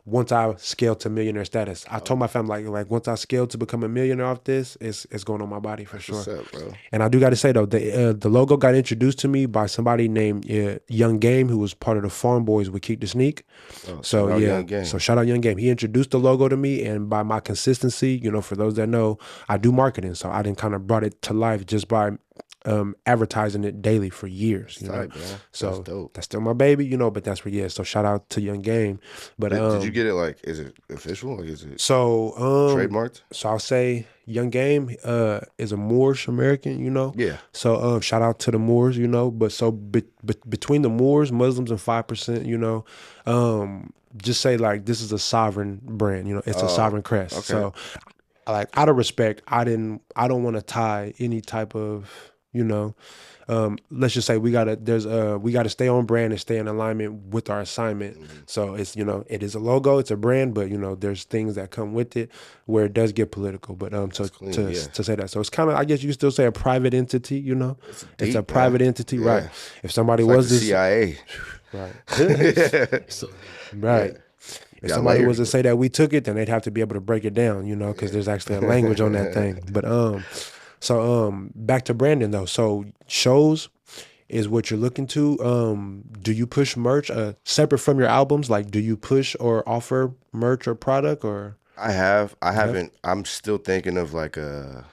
Once I scale to millionaire status, I told my family like once I scale to become a millionaire off this, it's going on my body for sure. What's up, bro? And I do got to say though, the logo got introduced to me by somebody named Young Game, who was part of the Farm Boys with Keep the Sneak. Oh, So shout out yeah, Young Game. so shout out Young Game. He introduced the logo to me, and by my consistency, you know, for those that know, I do marketing, so I didn't kind of brought it to life just by advertising it daily for years. That's You know, tight, man. so That's dope. that's still my baby, you know. But that's where So shout out to Young Game. But Did you get it like? Is it official? Like, is it so trademarked? So I'll say Young Game is a Moorish American, you know. Yeah. So shout out to the Moors, you know. But so between the Moors, Muslims, and 5%, you know, just say like this is a sovereign brand, you know. It's a sovereign crest. okay. So like out of respect, I don't want to tie any type of, you know, let's just say we gotta stay on brand and stay in alignment with our assignment. So it's, you know, it is a logo, it's a brand, but you know, there's things that come with it where it does get political. But so clean, to yeah. say that, so it's kind of, I guess you could still say a private entity, you know, it's a deep, private man. entity, Yeah. right? If somebody It's like was the this, CIA. right, So right. If Got somebody layers was to with say that we took it, then they'd have to be able to break it down, you know, because there's actually a language on that thing. But back to Brandon though. So shows is what you're looking to. Do you push merch separate from your albums? Like, do you push or offer merch or product or? I haven't. I'm still thinking of like a.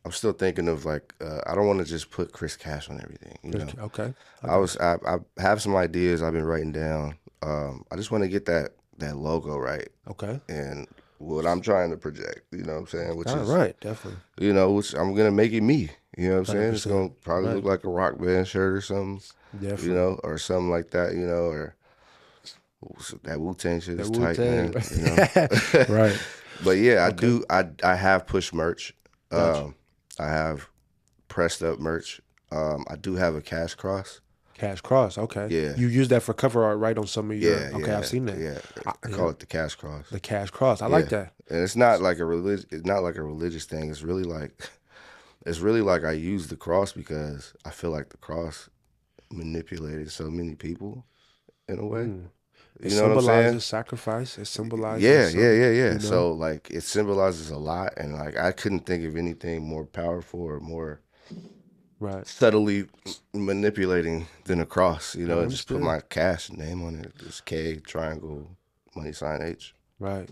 I'm still thinking of like I don't want to just put Chris Cash on everything. You know. Okay. I have some ideas I've been writing down. I just want to get that logo right. Okay. And what I'm trying to project, you know what I'm saying? Which is right, definitely. you know, which I'm gonna make it me. You know what I'm saying? It's 100%. gonna probably look like a rock band shirt or something. Definitely. You know, or something like that, you know, or that Wu-Tang shit is tight, Wu-Tang. man. You know? Right. But yeah, I have pushed merch. I have pressed up merch. I do have a Cash Cross. Cash Cross. Okay. Yeah. You use that for cover art, right? On some of your. Yeah, Okay, yeah, I've seen that. Yeah, I call it the Cash Cross. The Cash Cross. I like that. And it's not like a It's not like a religious thing. It's really like I use the cross because I feel like the cross manipulated so many people in a way. It You know what I'm saying? symbolizes sacrifice. It symbolizes. Yeah. You know? So like it symbolizes a lot, and like I couldn't think of anything more powerful or more Right. subtly manipulating than a cross. You know, and just put Understood. my Cash name on it. It's K triangle money sign H. Right.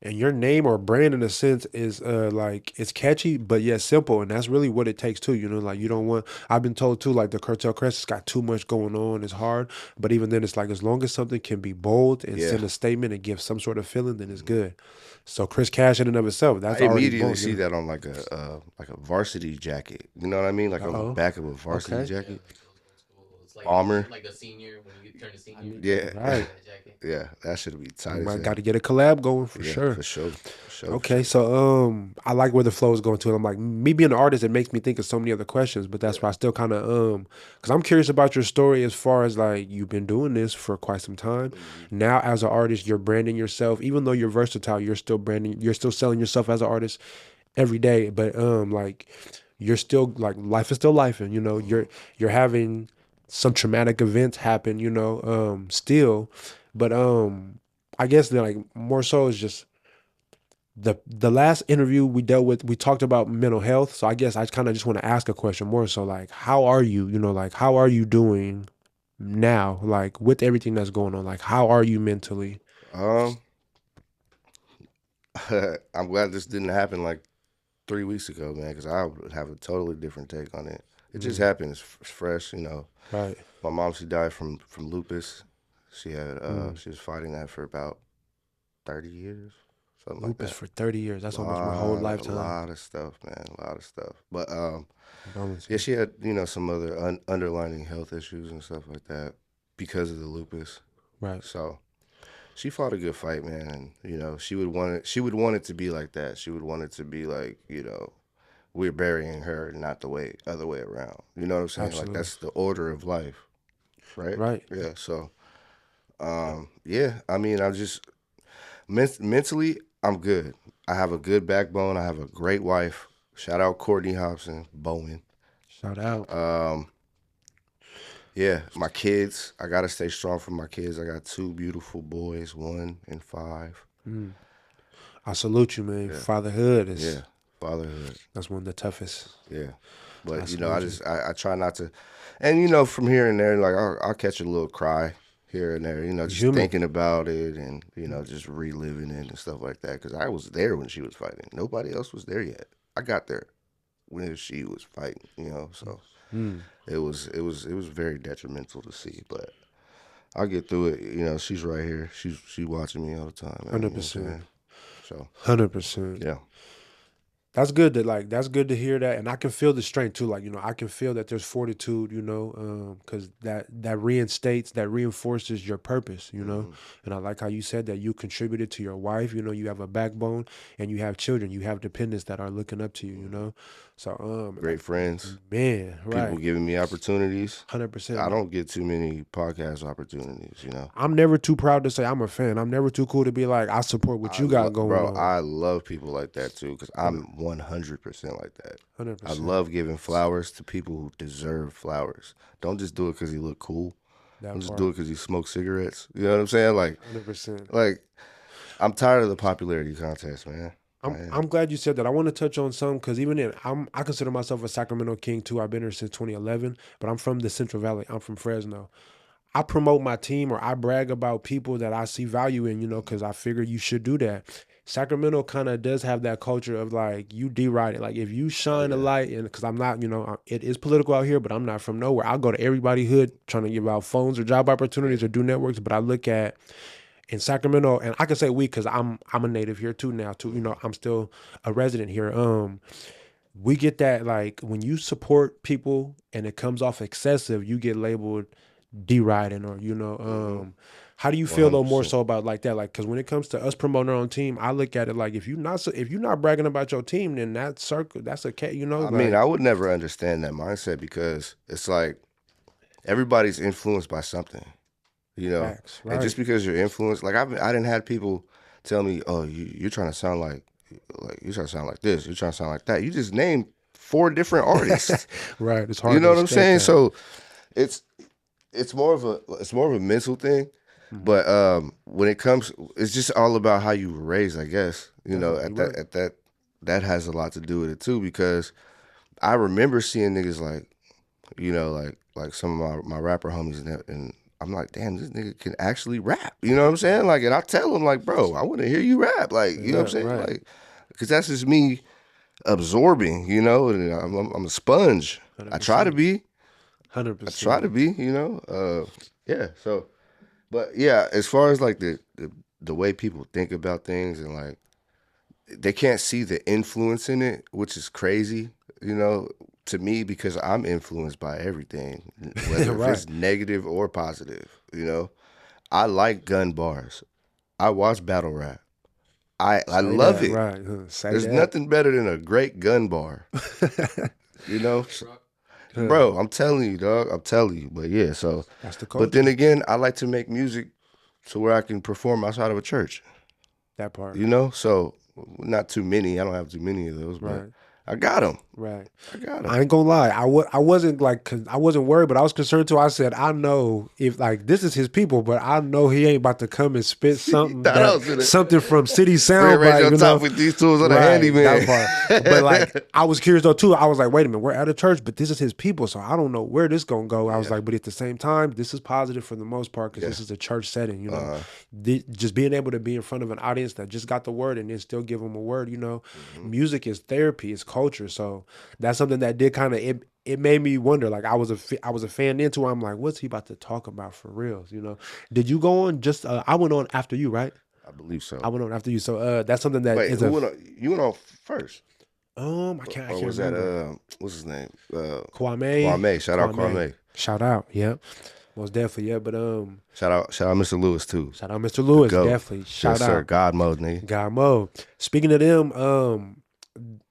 And your name or brand in a sense is like it's catchy but yet simple, and that's really what it takes too, you know. Like you don't want, I've been told too, like the Cartel Crest has got too much going on, it's hard, but even then it's like as long as something can be bold and send a statement and give some sort of feeling, then it's good. So Chris Cash in and of itself, that's I already immediately bold, see you know? that on like a varsity jacket. You know what I mean? Like on the back of a varsity Okay. jacket. it's like Bomber. like a senior when you turn a senior. Yeah. Right. That jacket. Yeah, that should be tight. You as might hell. got to get a collab going for Yeah, sure. For sure. For sure. Okay, so I like where the flow is going to. I'm like, me being an artist, it makes me think of so many other questions, but that's why I still kind of because I'm curious about your story as far as like you've been doing this for quite some time. Now, as an artist, you're branding yourself. Even though you're versatile, you're still branding. You're still selling yourself as an artist every day. But like you're still like life is still life, and you know you're having some traumatic events happen. You know, still, but I guess that like more so is just the last interview we dealt with, we talked about mental health. So I guess I kind of just want to ask a question more. So like, how are you? You know, like how are you doing now? Like with everything that's going on, like how are you mentally? I'm glad this didn't happen like 3 weeks ago, man, because I would have a totally different take on it. It just happened. It's fresh, you know. Right. My mom, she died from lupus. She was fighting that for about 30 years, something like Lupus that. for 30 years. That's almost my whole A lifetime. lot of stuff, man. A lot of stuff. But Condolences. yeah, she had some other underlying health issues and stuff like that because of the lupus. Right. So she fought a good fight, man, and she would want it. She would want it to be like that. She would want it to be like we're burying her, not the other way around. You know what I'm saying? Absolutely. Like that's the order of life, right? Right. Yeah. So, yeah. I mean, I'm just mentally, I'm good. I have a good backbone. I have a great wife. Shout out Courtney Hobson, Bowen. Shout out. Yeah, my kids. I gotta stay strong for my kids. I got 2 beautiful boys, 1 and 5. I salute you, man. Fatherhood is Yeah, fatherhood. that's one of the toughest. Yeah, but salute I try not to, and from here and there, like I'll catch a little cry here and there, just Human. thinking about it and just reliving it and stuff like that. Because I was there when she was fighting. Nobody else was there yet. I got there when she was fighting. So it was very detrimental to see, but I'll get through it. She's right here. She's watching me all the time. Man, 100%. So 100%. yeah. That's good that's good to hear that, and I can feel the strength too. Like I can feel that there's fortitude, because that reinstates, that reinforces your purpose, And I like how you said that you contributed to your wife. You have a backbone, and you have children, you have dependents that are looking up to you. So Great friends. man, right, People giving me opportunities. 100%. I don't get too many podcast opportunities. I'm never too proud to say I'm a fan. I'm never too cool to be like I support what you got going bro, on. I love people like that too because I'm 100% like that. 100%. I love giving flowers to people who deserve flowers. Don't just do it because he look cool. Don't just do it because he smokes cigarettes. You know what I'm saying? Like, 100%. like I'm tired of the popularity contest, man. I'm glad you said that. I want to touch on some because even then, I consider myself a Sacramento King too. I've been here since 2011, but I'm from the Central Valley. I'm from Fresno. I promote my team or I brag about people that I see value in, because I figure you should do that. Sacramento kind of does have that culture of like you deride it. Like if you shine a light, and because I'm not, it is political out here, but I'm not from nowhere. I'll go to everybody hood trying to give out phones or job opportunities or do networks. But I look at in Sacramento, and I can say we because I'm a native here too now too. I'm still a resident here. We get that like when you support people and it comes off excessive, you get labeled deriding or how do you feel though more 100%. so about like that? Like because when it comes to us promoting our own team, I look at it like if you're not bragging about your team, then that's a cat. I mean, I would never understand that mindset because it's like everybody's influenced by something. Facts, right. And just because you're influenced, like I didn't have people tell me, "Oh, you're trying to sound like you're trying to sound like this, you're trying to sound like that." You just named 4 different artists, right? It's hard. You know to what I'm saying? that. So it's more of a mental thing, but when it comes, it's just all about how you were raised, I guess. That has a lot to do with it too because I remember seeing niggas like some of my rapper homies and I'm like, damn, this nigga can actually rap. You know what I'm saying? Like, and I tell him like, bro, I want to hear you rap. Like, you know what I'm saying? Right. Like, because that's just me absorbing. And I'm a sponge. 100%. I try to be. 100%. I try to be. Yeah. So, but yeah, as far as like the way people think about things and like they can't see the influence in it, which is crazy. To me, because I'm influenced by everything, whether Right. if it's negative or positive. I like gun bars. I watch battle rap. I love it. Right. There's nothing better than a great gun bar. Bro, I'm telling you, dog. I'm telling you. But yeah, so. That's the culture. But then again, I like to make music to where I can perform outside of a church. That part. So not too many. I don't have too many of those, but Right. I got them. Right. I got them. I ain't gonna lie. I wasn't like, I wasn't worried, but I was concerned too. I said, I know if like this is his people, but I know he ain't about to come and spit something something from City Sound. Right on top with these tools on the handyman. That part. But like, I was curious though too. I was like, wait a minute, we're at a church, but this is his people, so I don't know where this gonna go. I was like, but at the same time, this is positive for the most part because this is a church setting. Just being able to be in front of an audience that just got the word and then still give them a word. Music is therapy, it's culture, so that's something that did kind of it made me wonder. Like I was a fan into. I'm like, what's he about to talk about for reals? You know? Did you go on? Just I went on after you, right? I believe I so. went on after you. So that's something that Wait, is who a went on? You went on first, I or can't was that remember. what's his name? Kwame. Kwame. Shout out Kwame. Shout out. Yeah. Most definitely. Yeah. But Shout out Mr. Lewis too. shout out Mr. The Lewis. GOAT. Definitely. Yes, Shout sir. out. God mode, nigga. God mode. Speaking of them,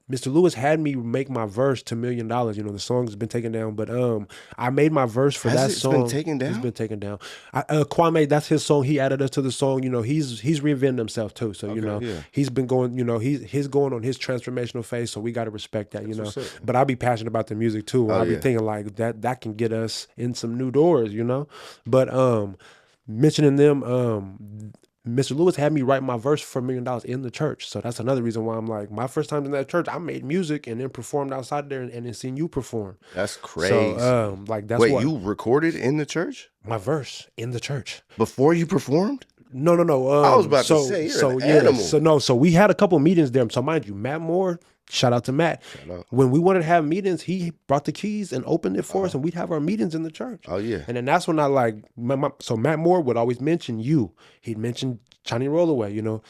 Mr. Lewis had me make my verse to $1,000,000. You know, the song's been taken down, but I made my verse for Has that it been song. taken It's down? been taken down. Kwame, that's his song. He added us to the song. You know, he's reinvented himself too. So you know, yeah. he's been going. You know, he's going on his transformational phase. So we got to respect that. You know, what's up. but I be passionate about the music too. Oh, I be yeah. thinking like that can get us in some new doors. You know, but mentioning them, Mr. Lewis had me write my verse for $1,000,000 in the church. So that's another reason why I'm like, my first time in that church, I made music and then performed outside there and then seen you perform. That's crazy. So like that's Wait, what you recorded in the church my verse in the church. before you performed? No. I was about to say, you're an animal. So we had a couple meetings there. So mind you, Matt Moore, shout out to Matt. out. When we wanted to have meetings, he brought the keys and opened it for us, and we'd have our meetings in the church. Oh, yeah. And then that's when I like, so Matt Moore would always mention you. He'd mention Johnny Rollaway, you know,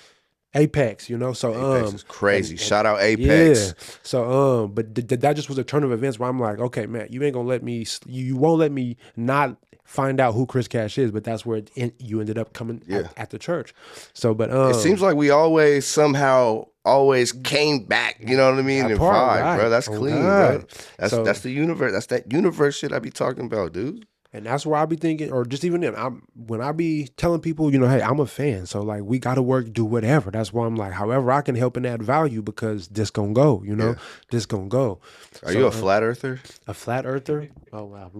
Apex, you know. So Apex is crazy. Shout out Apex. yeah. So but that just was a turn of events where I'm like, okay, man, you ain't gonna let me, you won't let me not find out who Chris Cash is. But that's where you ended up coming at the church. So, but It seems like we always somehow always came back. You know what I mean? That And part, vibe, right. bro. That's Oh, clean, God. bro. So- That's the universe. That's that universe shit I be talking about, dude. And that's where I be thinking, or just even then, when I be telling people, you know, hey, I'm a fan, so like we got to work, do whatever. That's why I'm like, however I can help and add value, because this gonna go, you know, this gonna go. Are you a flat earther? A flat earther? Oh wow.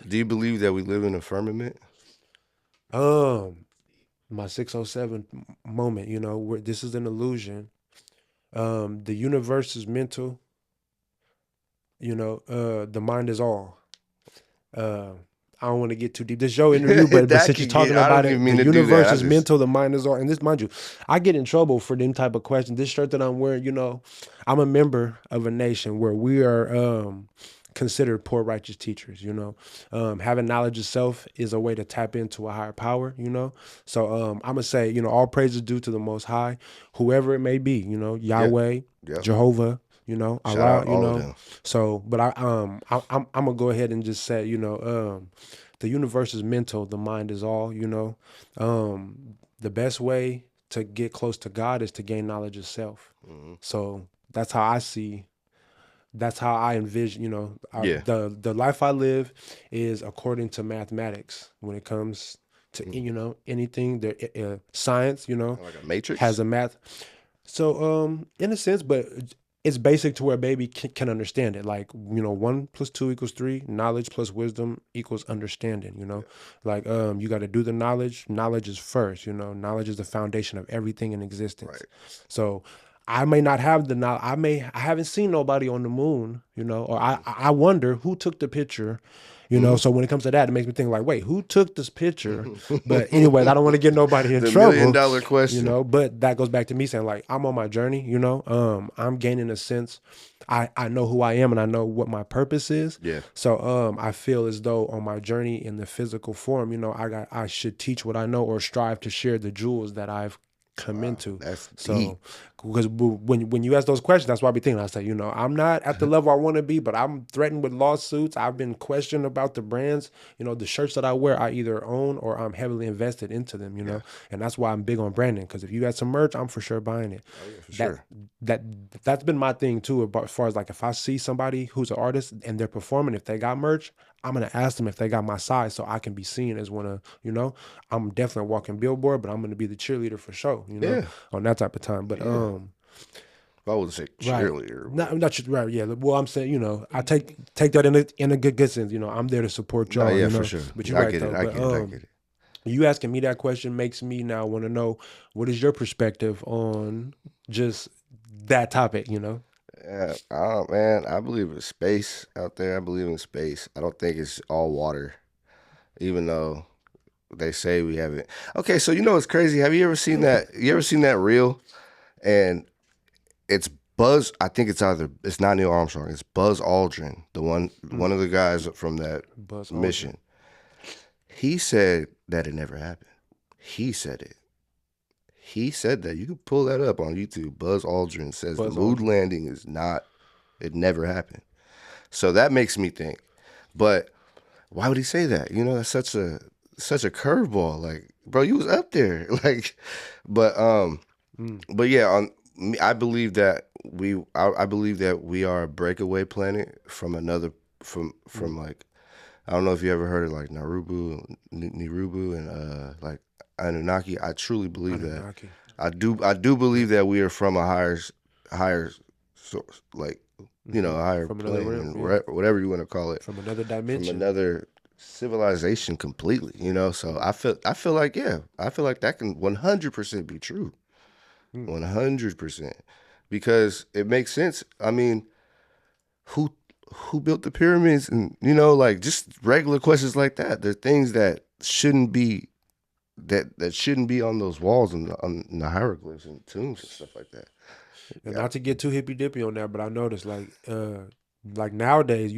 Do you believe that we live in a firmament? My 607 moment, you know, where this is an illusion. The universe is mental. You know, the mind is all. I don't want to get too deep. This is your interview, but That since you're could talking get- I about don't it, even mean the to do that. universe I is just- mental, the mind is all. And this, mind you, I get in trouble for them type of questions. This shirt that I'm wearing, you know, I'm a member of a nation where we are considered poor righteous teachers, you know. Having knowledge of self is a way to tap into a higher power, you know. So I'm gonna say, you know, all praise is due to the Most High, whoever it may be, you know, Yahweh, Yep. Jehovah, you know, Shout Allah, out you all know. of them. So, but I'm gonna go ahead and just say, you know, the universe is mental, the mind is all, you know. The best way to get close to God is to gain knowledge of self. So that's how I see. That's how I envision, you know, the life I live is according to mathematics when it comes to, you know, anything. Science, you know, Like a matrix? has a math. So, in a sense, but it's basic to where a baby can understand it. Like, you know, 1 + 2 = 3. Knowledge plus wisdom equals understanding. You know, like you got to do the knowledge. Knowledge is first. You know, knowledge is the foundation of everything in existence. Right. So I may not have the knowledge. I haven't seen nobody on the moon. You know, or I wonder who took the picture. You know, so when it comes to that, it makes me think like, wait, who took this picture? But anyway, I don't want to get nobody in The trouble. $1,000,000 question. You know, but that goes back to me saying like, I'm on my journey, you know, I'm gaining a sense. I know who I am and I know what my purpose is. Yeah. So I feel as though on my journey in the physical form, you know, I should teach what I know or strive to share the jewels that I've come into. That's So deep. because when you ask those questions, that's why I be thinking. I say, you know, I'm not at the level I want to be, but I'm threatened with lawsuits. I've been questioned about the brands. You know, the shirts that I wear, I either own or I'm heavily invested into them. You know, and that's why I'm big on branding. Because if you got some merch, I'm for sure buying it. For sure. That's been my thing too. About as far as like if I see somebody who's an artist and they're performing, if they got merch, I'm gonna ask them if they got my size so I can be seen as one of, you know, I'm definitely a walking billboard, but I'm gonna be the cheerleader for sure, you know, on that type of time. But I wouldn't say cheerleader. not right, yeah. Well, I'm saying, you know, I take that in a good sense. You know, I'm there to support y'all. Oh, yeah, you know? for sure. But you're I right get though. it. I But, get it. I get it. you asking me that question makes me now want to know what is your perspective on just that topic. You know. Yeah, man, I believe in space out there. I believe in space. I don't think it's all water, even though they say we have it. Okay, so you know what's crazy? Have you ever seen that? You ever seen that reel? And it's Buzz. I think it's not Neil Armstrong. It's Buzz Aldrin, one of the guys from that Buzz Aldrin. mission. He said that it never happened. He said it. He said that. You can pull that up on YouTube. Buzz Aldrin says Buzz the moon Aldrin. landing is not. It never happened. So that makes me think. But why would he say that? You know, that's such a curveball. Like, bro, you was up there. Like, but but yeah, I believe that I believe that we are a breakaway planet from another from like I don't know if you ever heard of like Nirubu and like Anunnaki. I truly believe that. Anunnaki. I do believe that we are from a higher source, like a higher From another plane, realm, and yeah. whatever you want to call it, From another from dimension. another civilization completely. So I feel like that can 100% be true, 100%, because it makes sense. I mean, who who built the pyramids, and like just regular questions like that. They're things that shouldn't be that shouldn't be on those walls and on the hieroglyphs and tombs and stuff like that. And not to get too hippy dippy on that, but I noticed like nowadays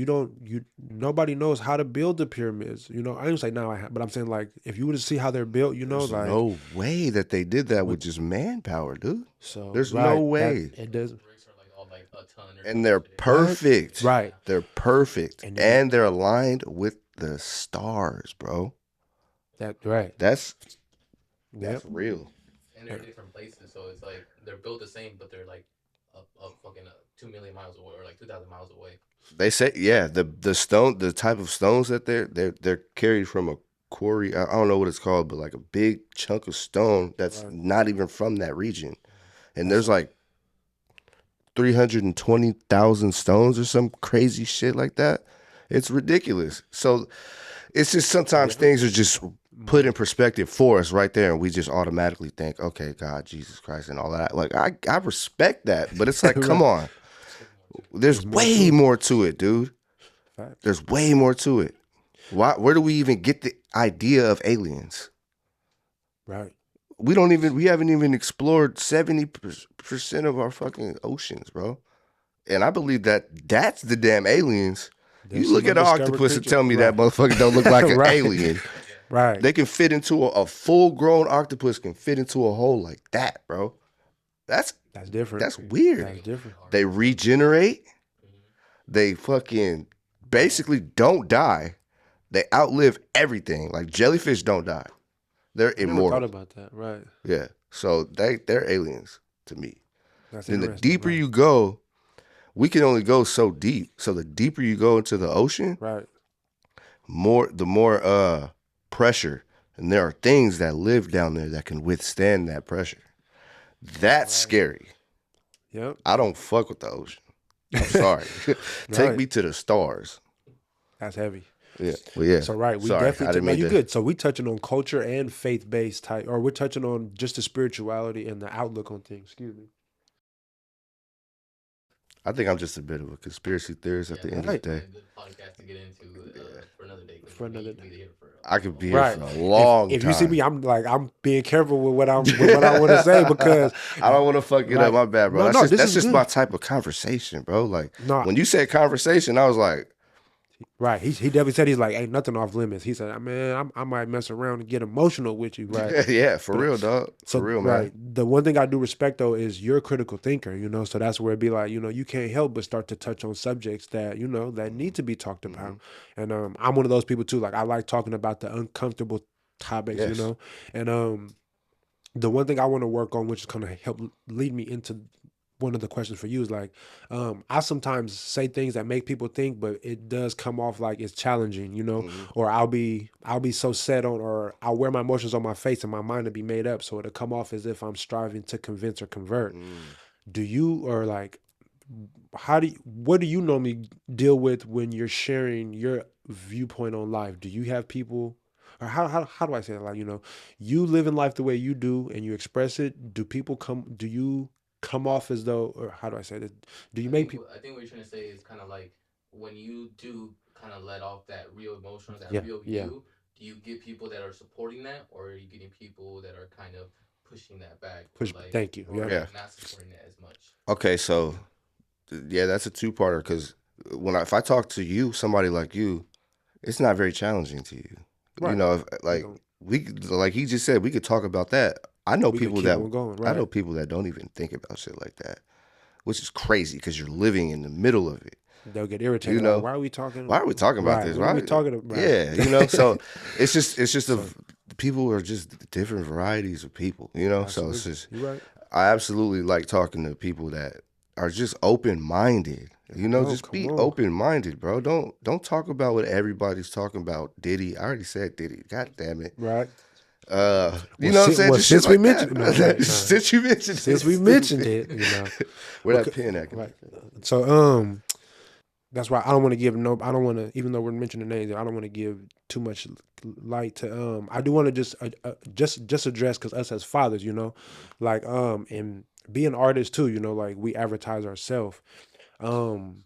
nobody knows how to build the pyramids. I didn't say now, but I'm saying like if you were to see how they're built, There's like no way that they did that with just manpower, dude. so There's right, no that- way. it does. Bricks are like all like a ton or And they're something. perfect. Right. They're perfect. And And, then- they're aligned with the stars, bro. That right. That's Yep. real. And they're different places, so it's like they're built the same, but they're like up fucking 2 million miles away or like 2,000 miles away. They say, yeah, the type of stones that they're carried from a quarry. I don't know what it's called, but like a big chunk of stone that's not even from that region. And there's like 320,000 stones or some crazy shit like that. It's ridiculous. So it's just sometimes things are just put in perspective for us right there, and we just automatically think, okay, God, Jesus Christ, and all that. Like I respect that, but it's like, come on, there's way more to it, dude. There's way more to it. Where do we even get the idea of aliens? Right. We haven't even explored 70% of our fucking oceans, bro. And I believe that that's the damn aliens. There's You look some at an undiscovered octopus and creatures. tell me that Right. motherfucker don't look like an Right. alien. Right. They can fit into a full-grown octopus can fit into a hole like that, bro. That's different. That's weird. That's different. They regenerate. They fucking basically don't die. They outlive everything. Like jellyfish don't die. They're I never immortal. thought about that. Right. Yeah. So they're aliens to me. That's Then the interesting, deeper right. you go, we can only go so deep. So the deeper you go into the ocean, Right. the more pressure. And there are things that live down there that can withstand that pressure. That's scary. Yep. I don't fuck with the ocean. I'm sorry. Take Right. me to the stars. That's heavy. Yeah. Well, yeah. So right, we Sorry, I definitely didn't no, mean you to- good. So we touching on culture and faith based type, or we're touching on just the spirituality and the outlook on things. Excuse me. I think I'm just a bit of a conspiracy theorist at the end of the day. A good podcast to get into for another day. 'cause For another we be here for I could be here Right. for a long If time. you see me, I'm being careful with what I want to say because I don't want to fuck it Right. up. My bad, bro. No, that's no, just, this that's is just good. my type of conversation, bro. Like No. when you said conversation, I was like, right, he definitely said he's like ain't nothing off limits. He said, man, I might mess around and get emotional with you, right? yeah, for real, dog. So For real, man. right, the one thing I do respect though is you're a critical thinker, so that's where it'd be like, you can't help but start to touch on subjects that that need to be talked about, and I'm one of those people too. Like I like talking about the uncomfortable topics, Yes. and the one thing I want to work on, which is gonna help lead me into one of the questions for you, is like, I sometimes say things that make people think, but it does come off like it's challenging, or I'll be so set on, or I'll wear my emotions on my face and my mind to be made up, so it'll come off as if I'm striving to convince or convert. Do you, or like, what do you normally deal with when you're sharing your viewpoint on life? Do you have people, or how do I say it? Like, you live in life the way you do and you express it. Do you come off as though, or how do I say this? Do you make people? I think what you're trying to say is kind of like when you do kind of let off that real emotion, that Yeah, real yeah. you. Do you get people that are supporting that, or are you getting people that are kind of pushing that back? Push- like, thank you, or yeah. not supporting it as much. Okay, so yeah, that's a two-parter because if I talk to you, somebody like you, it's not very challenging to you. You Right. know, if, We like don't. like he just said, we could talk about that. I know We could people keep that on going. I know Right. people that don't even think about shit like that, which is crazy because you're living in the middle of it. They'll get You irritated. Like, know, why are we talking? why are we talking about Right. this? What are Why? we talking about? Right. Yeah, so it's just So people are just different varieties of people. So it's absolutely, just you're right. I absolutely like talking to people that are just open minded. No, Just come be on. open minded, bro. Don't talk about what everybody's talking about. Diddy, I already said Diddy. God damn it. Right. You know what I'm saying? Just shit Since we like that. mentioned, no, right, no. Since you mentioned it, Since we mentioned stupid. it, Where that pen at? right. So, that's why I don't want to give no. I don't want to, even though we're mentioning names, I don't want to give too much light to. I do want to just address because us as fathers, like and being artists too, like we advertise ourselves. Um,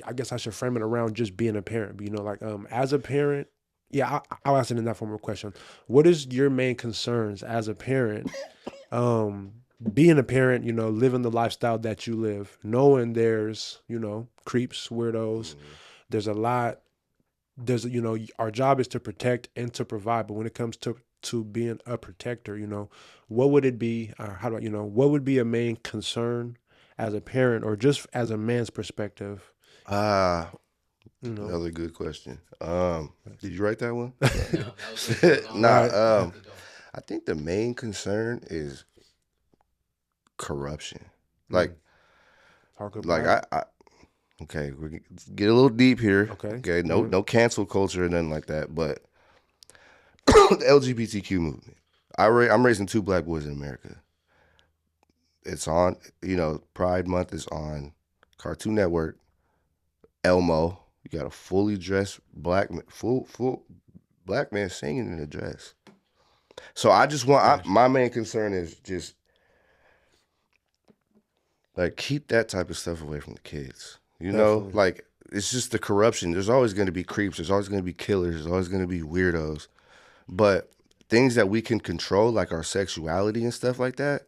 I guess I should frame it around just being a parent. Like as a parent, yeah, I'll ask it in that form of question. What is your main concerns as a parent? Um, being a parent, living the lifestyle that you live, knowing there's, creeps, weirdos. There's a lot. There's, our job is to protect and to provide. But when it comes to being a protector, what would it be? How do I, what would be a main concern as a parent or just as a man's perspective? Ah, You know, another good question. Did you write that one? No, that was a good long Nah. right? one. You have to go. I think the main concern is corruption. Mm. Like, Talk like about. I okay, we get a little deep here. Okay. Okay, Go no, ahead. no cancel culture or nothing like that. But the LGBTQ movement. I'm raising two black boys in America. It's on. Pride Month is on Cartoon Network. Elmo. You got a fully dressed full black man singing in a dress. So I just want. Gotcha. My main concern is just like keep that type of stuff away from the kids. Definitely. Like it's just the corruption. There's always going to be creeps. There's always going to be killers. There's always going to be weirdos. But things that we can control, like our sexuality and stuff like that,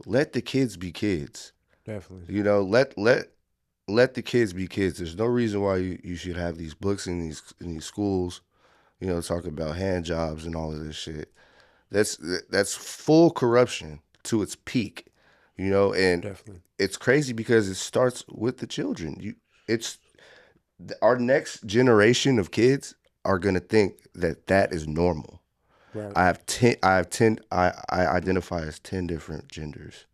let the kids be kids. Definitely. Let the kids be kids. There's no reason why you should have these books in these schools. Talking about hand jobs and all of this shit. That's full corruption to its peak. And Definitely. it's crazy because it starts with the children. It's our next generation of kids are gonna think that is normal. Right. I have 10. I have 10. I identify as 10 different genders.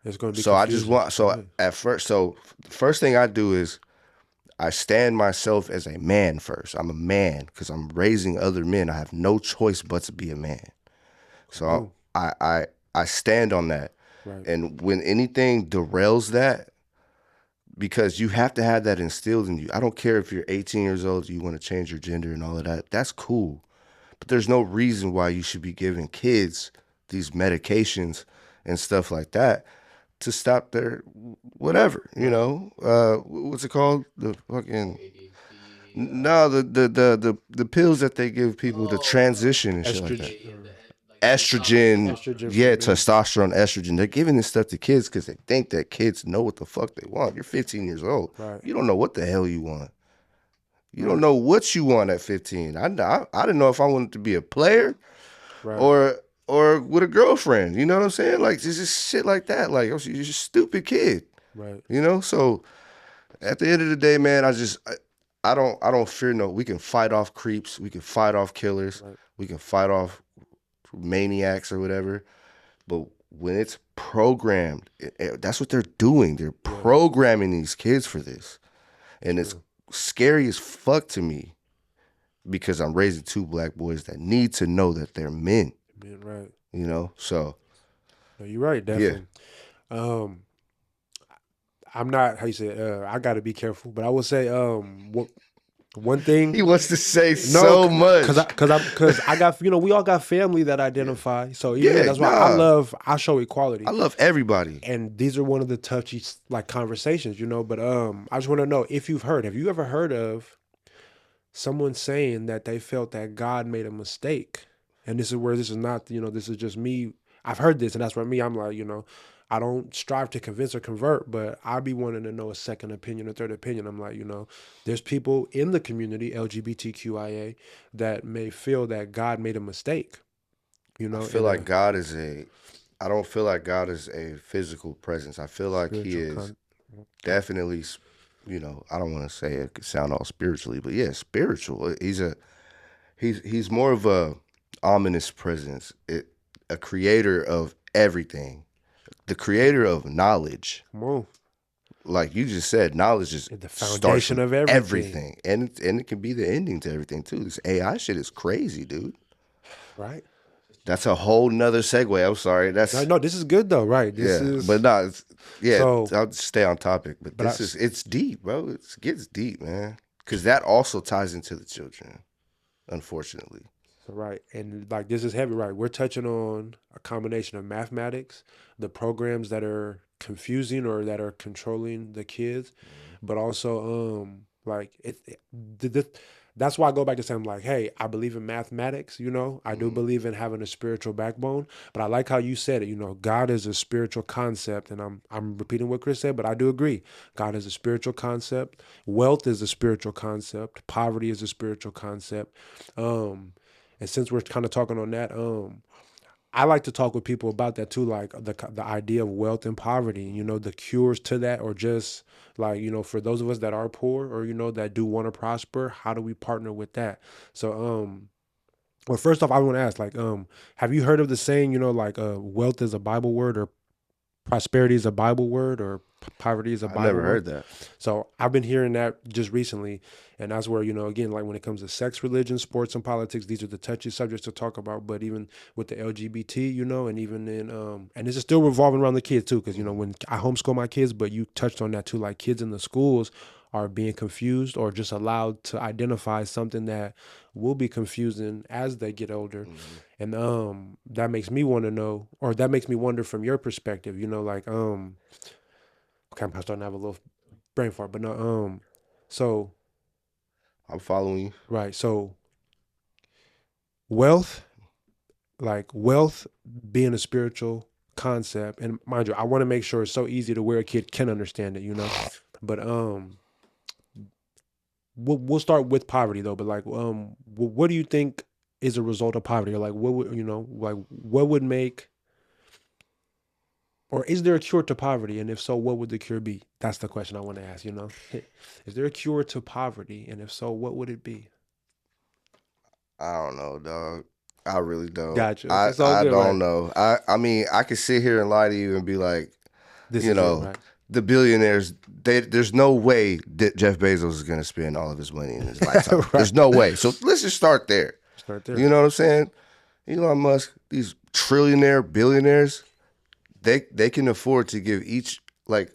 It's going to be So I just confusing. want. So at first, the first thing I do is I stand myself as a man first. I'm a man because I'm raising other men. I have no choice but to be a man. So I stand on that. Right. And when anything derails that, because you have to have that instilled in you. I don't care if you're 18 years old, you want to change your gender and all of that. That's cool. But there's no reason why you should be giving kids these medications and stuff like that to stop their whatever, what's it called? The fucking ADHD. no, the pills that they give people to Oh, transition and shit like that. Estrogen. like the Estrogen, Estrogen for yeah, men. testosterone, estrogen. They're giving this stuff to kids because they think that kids know what the fuck they want. You're 15 years old. Right. You don't know what the hell you want. You don't Right. know what you want at 15. I didn't know if I wanted to be a player Right. or with a girlfriend. You know what I'm saying? Like it's just shit like that. Like you're just a stupid kid. Right. So at the end of the day, man, I don't fear no. We can fight off creeps. We can fight off killers. Right. We can fight off maniacs or whatever. But when it's programmed, that's what they're doing. They're programming these kids for this, and it's scary as fuck to me because I'm raising two black boys that need to know that they're men. Being right. So No, you're right. Definitely. I'm not how you say. I got to be careful, but I will say one thing. he wants to say so much. Because I got we all got family that identify. So even Yeah, that's why I show equality. I love everybody. And these are one of the touchy like conversations, But I just want to know if have you ever heard of someone saying that they felt that God made a mistake? And this is where this is not, this is just me. I've heard this, and that's where me. I'm like, I don't strive to convince or convert, but I'd be wanting to know a second opinion or third opinion. I'm like, there's people in the community, LGBTQIA, that may feel that God made a mistake, I feel in like a God is a. I don't feel like God is a physical presence. I feel like He spiritual is con. definitely. I don't want to say it could sound all spiritually, but yeah, spiritual. He's more of a ominous presence. A creator of everything, the creator of knowledge. Come on. Like you just said, knowledge just The starts foundation from of everything. everything, and it can be the ending to everything too. This AI shit is crazy, dude. Right? That's a whole nother segue. I'm sorry. No, That's no, this is good though, right? This yeah, but is no, yeah. so I'll just stay on topic. But but I it's deep, bro. It gets deep, man. Because that also ties into the children, unfortunately. right. And like this is heavy, right? We're touching on a combination of mathematics, the programs that are confusing or that are controlling the kids, but also like that's why I go back to saying like, hey, I believe in mathematics, I do believe in having a spiritual backbone, but I like how you said it, God is a spiritual concept, and I'm repeating what Chris said, but I do agree. God is a spiritual concept, wealth is a spiritual concept, poverty is a spiritual concept. And since we're kind of talking on that, I like to talk with people about that too, like the idea of wealth and poverty, the cures to that, or just like, for those of us that are poor or, that do want to prosper, how do we partner with that? So, well, first off, I want to ask, like, have you heard of the saying, like, wealth is a Bible word, or prosperity is a Bible word, or poverty is a I Bible never word? heard that. So I've been hearing that just recently, and that's where, again, like when it comes to sex, religion, sports, and politics, these are the touchy subjects to talk about. But even with the LGBT, and even in and this is still revolving around the kids too, because when I homeschool my kids, but you touched on that too, like kids in the schools are being confused or just allowed to identify something that will be confusing as they get older. And that makes me want to know, or that makes me wonder from your perspective, like okay, I'm starting to have a little brain fart, but no, so I'm following you. right, so wealth, like wealth being a spiritual concept, and mind you, I want to make sure it's so easy to where a kid can understand it, but we'll start with poverty though, but like what do you think is a result of poverty, or like what would like what would make, or is there a cure to poverty? And if so, what would the cure be? That's the question I want to ask, Is there a cure to poverty? And if so, what would it be? I don't know, dog. I really don't. Gotcha. I It's all I good, don't right? know. I mean, I could sit here and lie to you and be like, This you is it, know, right? the billionaires. There's no way that Jeff Bezos is gonna spend all of his money in his lifetime. Right. There's no way. So let's just start there. Start there. You know what I'm saying? Elon Musk, these trillionaire billionaires, they can afford to give each, like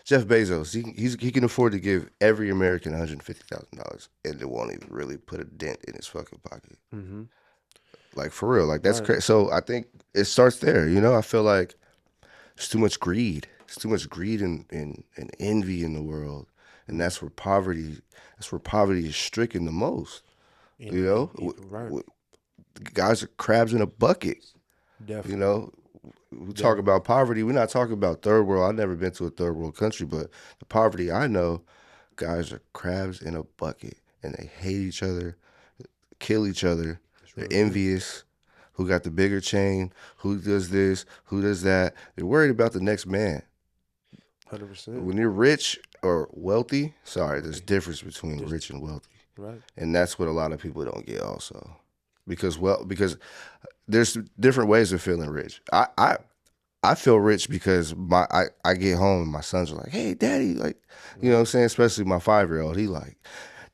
Jeff Bezos. He can afford to give every American $150,000, and it won't even really put a dent in his fucking pocket. Mm-hmm. Like for real, like that's Right. crazy. So I think it starts there. I feel like there's too much greed. There's too much greed and envy in the world, and that's where poverty. That's where poverty is stricken the most. Right. Guys are crabs in a bucket. You Definitely. know, we talk about poverty. We're not talking about third world. I've never been to a third world country, but the poverty I know, guys are crabs in a bucket, and they hate each other, kill each other. They're envious. Who got the bigger chain? Who does this? Who does that? They're worried about the next man. 100%. When you're rich or wealthy, sorry, there's a difference between rich and wealthy, Right. and that's what a lot of people don't get also, because there's different ways of feeling rich. I feel rich because I get home and my sons are like, hey, daddy, like, you know what I'm saying? Especially my 5-year-old, he like,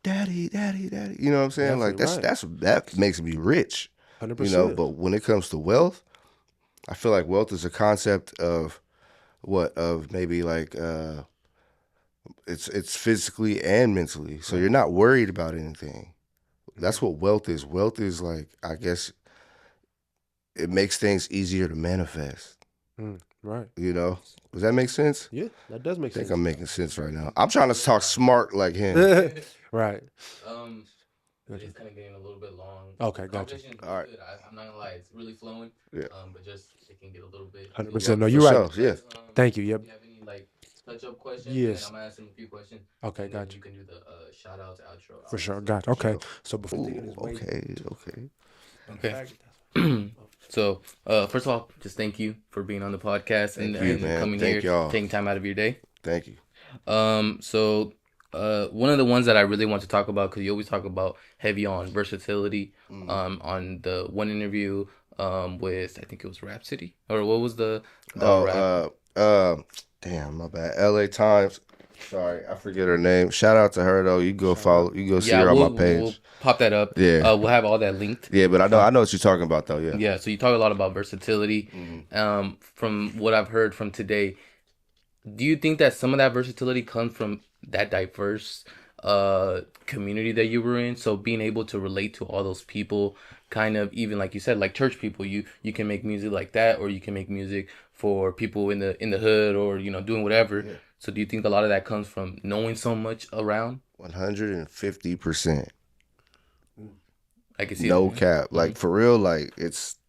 daddy, daddy, daddy. You know what I'm saying? Like Definitely, that makes me rich. 100%. But when it comes to wealth, I feel like wealth is a concept of maybe like it's physically and mentally. So you're not worried about anything. That's what wealth is. Wealth is like, I guess it makes things easier to manifest. Right. Does that make sense? Yeah, that does make I think sense. I'm making sense right now. I'm trying to talk smart like him. Right. It's kind of getting a little bit long. Okay, The gotcha. conversation is All right. good. I'm not gonna lie, it's really flowing. Yeah. But just it can get a little bit. 100%. No, For you're right. sure. Yeah. Thank you. Yep. Do you have any like touch-up questions? And then Yes. I'm gonna ask him a few questions. Okay, And then gotcha. you can do the shout-outs, outro. For sure. Gotcha. Okay. So before Ooh, okay. Okay. So, first of all, just thank you for being on the podcast and, Thank you, and man. coming Thank here, y'all. taking time out of your day. Thank you. So, one of the ones that I really want to talk about, because you always talk about heavy on versatility, on the one interview, with, I think it was Rhapsody, or what was the rap? Damn, my bad. L.A. Times. Sorry, I forget her name. Shout out to her though. You go follow. You go see her on my page. We'll pop that up. Yeah. We'll have all that linked. Yeah, but I know what you're talking about though. Yeah. Yeah, so you talk a lot about versatility. From what I've heard from today, do you think that some of that versatility comes from that diverse community that you were in? So being able to relate to all those people, kind of, even like you said, like church people, you can make music like that, or you can make music for people in the hood, or doing whatever. Yeah. So do you think a lot of that comes from knowing so much around? 150%. I can see no that. cap. Like for real, like it's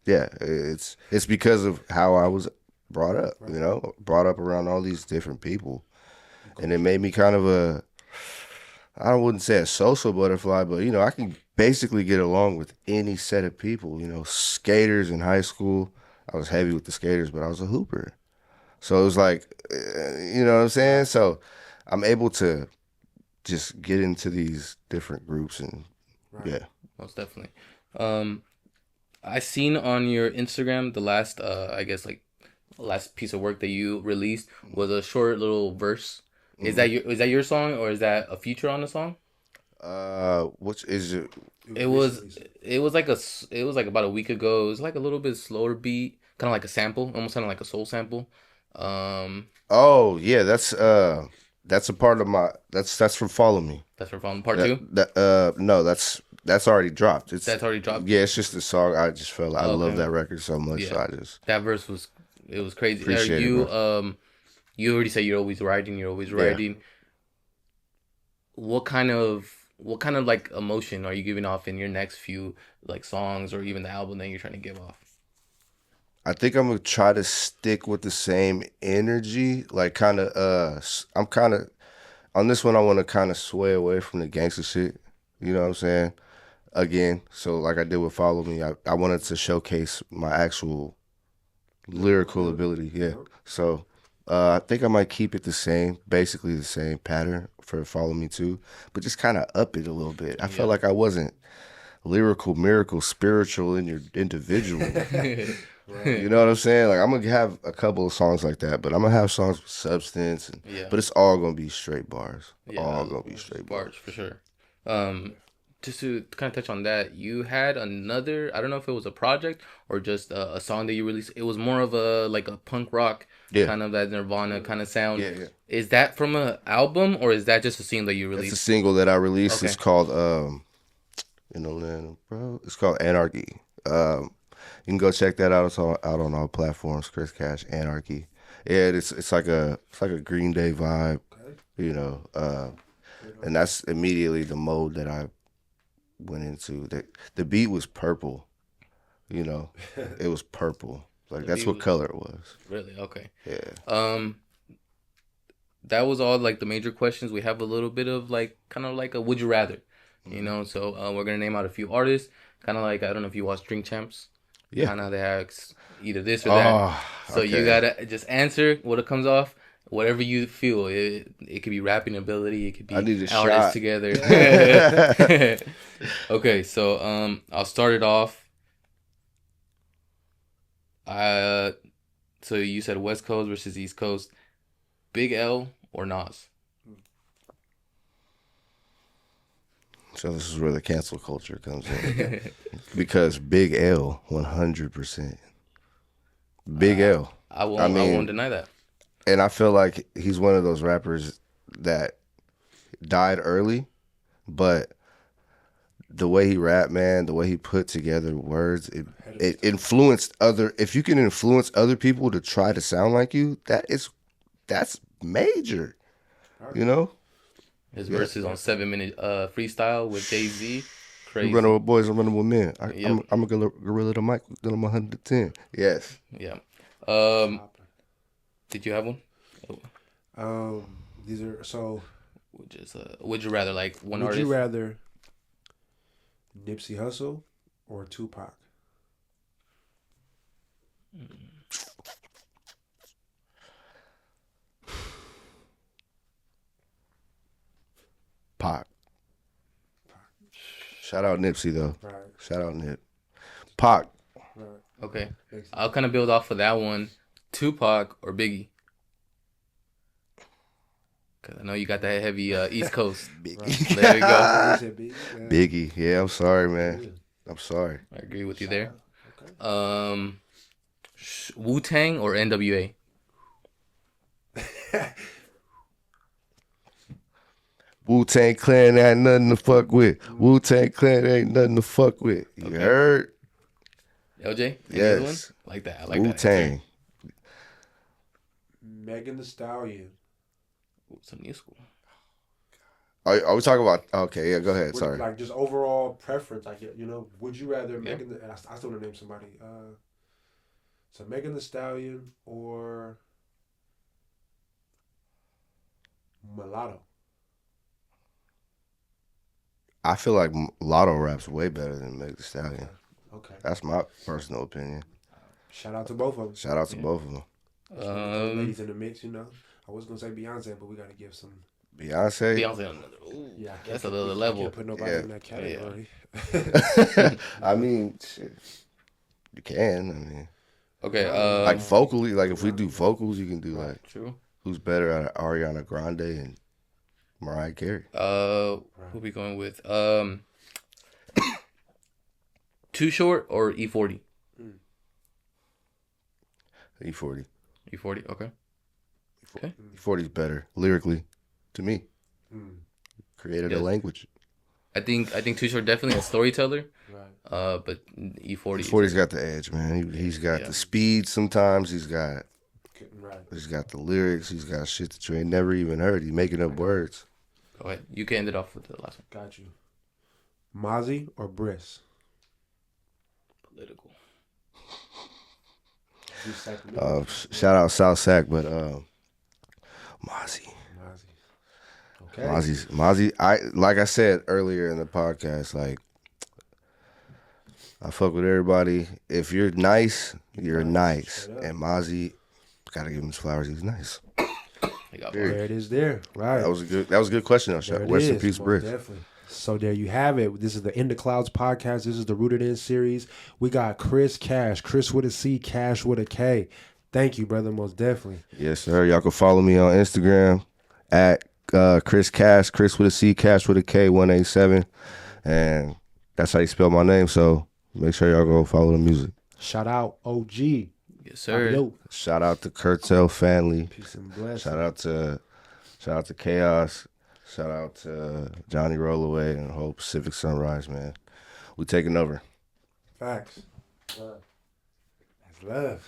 because of how I was brought up, brought up around all these different people. And it made me kind of I wouldn't say a social butterfly, but I can basically get along with any set of people. Skaters in high school, I was heavy with the skaters, but I was a hooper. So it was like, you know what I'm saying? So I'm able to just get into these different groups and yeah. Most definitely. I seen on your Instagram the last, I guess like last piece of work that you released was a short little verse. Is that your song, or is that a feature on the song? Which is it? It was like about a week ago. It was like a little bit slower beat, kind of like a sample, almost kind of like a soul sample. Oh yeah, that's a part of my that's from Follow Me. That's from Follow Me Part 2. No, that's already dropped. That's already dropped. Yeah, it's just a song. I just felt I love that record so much. Yeah. So I just that verse was crazy. Appreciate it, bro. You already said you're always writing. Yeah. What kind of like emotion are you giving off in your next few like songs, or even the album that you're trying to give off? I think I'm gonna try to stick with the same energy. Like kind of I'm kind of on this one. I want to kind of sway away from the gangster shit. You know what I'm saying? Again, so like I did with Follow Me, I wanted to showcase my actual lyrical ability. Yeah. So I think I might keep it the same, basically the same pattern for Follow Me too, but just kind of up it a little bit. I felt like I wasn't lyrical, miracle, spiritual in your individual. You know what I'm saying? Like I'm gonna have a couple of songs like that, but I'm gonna have songs with substance, but it's all gonna be straight bars. All gonna be straight bars for sure. Just to kind of touch on that, you had another, I don't know if it was a project or just a song that you released. It was more of a punk rock, kind of that Nirvana kind of sound. Yeah. Is that from an album, or is that just a single that you released? It's a single that I released. Okay. It's called it's called Anarchy. You can go check that out. It's out on all platforms. Chris Kash, Anarchy. Yeah, it's like a Green Day vibe, and that's immediately the mode that I went into. The beat was purple, it was purple. Like that's what color it was. Really? Okay. Yeah. That was all like the major questions. We have a little bit of kind of like a would you rather, So we're gonna name out a few artists. Kind of like, I don't know if you watch Drink Champs. Yeah. Kind of they have either this or that. So you gotta just answer what it comes off. Whatever you feel, it could be rapping ability, it could be artists shot together. Okay, so I'll start it off. So you said West Coast versus East Coast. Big L or Nas? So this is where the cancel culture comes in. Because Big L, 100%. Big L. I won't deny that. And I feel like he's one of those rappers that died early, but the way he rapped, man, the way he put together words, it influenced if you can influence other people to try to sound like you, that's major, His verses on 7 Minute Freestyle with Jay-Z. Crazy. You running with boys, I'm running with men. Yep. I'm a gorilla to Mike, then I'm 110. Yes. Yeah. Did you have one? These are so. Would you rather like one Would artist? you rather Nipsey Hussle or Tupac? Pac. Shout out Nipsey though. Right. Shout out Nip. Pac. Right. Okay. I'll kind of build off of that one. Tupac or Biggie? Because I know you got that heavy East Coast. Biggie. There you go. He said Biggie, yeah. Biggie. Yeah, I'm sorry, man. I'm sorry. I agree with you there. Okay. Wu-Tang or NWA? Wu-Tang Clan ain't nothing to fuck with. Wu-Tang Clan ain't nothing to fuck with. You heard? LJ? Any Yes. other one? I like that. I like that. Wu-Tang. Megan Thee Stallion. Ooh, some new school. Are we talking about? Okay, yeah, go ahead. What- Sorry. Like just overall preference, like would you rather Megan? I still want to name somebody. So Megan Thee Stallion or Mulatto. I feel like Lotto rap's way better than Meg Thee Stallion. Okay. That's my personal opinion. Shout out to both of them. Shout out to both of them. Ladies in the mix, I was gonna say Beyonce, but we gotta give some. Beyonce. Beyonce on another. Ooh, Yeah, that's another level. Can't put nobody Yeah. in that category. I mean, shit. You can. I mean, Okay. like vocally, like if we do vocals, you can do like True. who's better at Ariana Grande and Mariah Carey. Who we going with? Too Short or E40? E40. E40. Okay. Okay. E40's better lyrically, to me. Created a language. I think Too Short definitely a storyteller. Right. But E40. E40's got the edge, man. He's got the speed. Sometimes he's got the lyrics. He's got shit that you ain't never even heard. He's making up words. Go ahead. You can end it off with the last one. Got you. Mozzie or Briss? Political. Shout out South Sac, but Mozzie. Okay. Mozzie. Like I said earlier in the podcast, like I fuck with everybody. If you're nice, you're nice. And Mozzie, gotta give him his flowers. He's nice. There it is. There, right. That was a good question. Though. Rest in peace, Briss. Definitely. So there you have it. This is the In the Clouds podcast. This is the Rooted In series. We got Chris Cash, Chris with a C, Cash with a K. Thank you, brother. Most definitely. Yes, sir. Y'all can follow me on Instagram at Chris Cash, Chris with a C, Cash with a K, 187, and that's how you spell my name. So make sure y'all go follow the music. Shout out OG. Yes, sir. Yo. Shout out to Curtel family. Peace and blessings. Shout out to Chaos. Shout out to Johnny Rollaway and the whole Pacific Sunrise, man. We taking over. Facts. Love. That's love.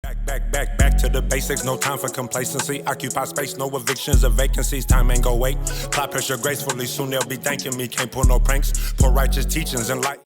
Back to the basics. No time for complacency. Occupy space, no evictions or vacancies. Time ain't go wait. Apply pressure gracefully. Soon they'll be thanking me. Can't pull no pranks. Pour righteous teachings and light.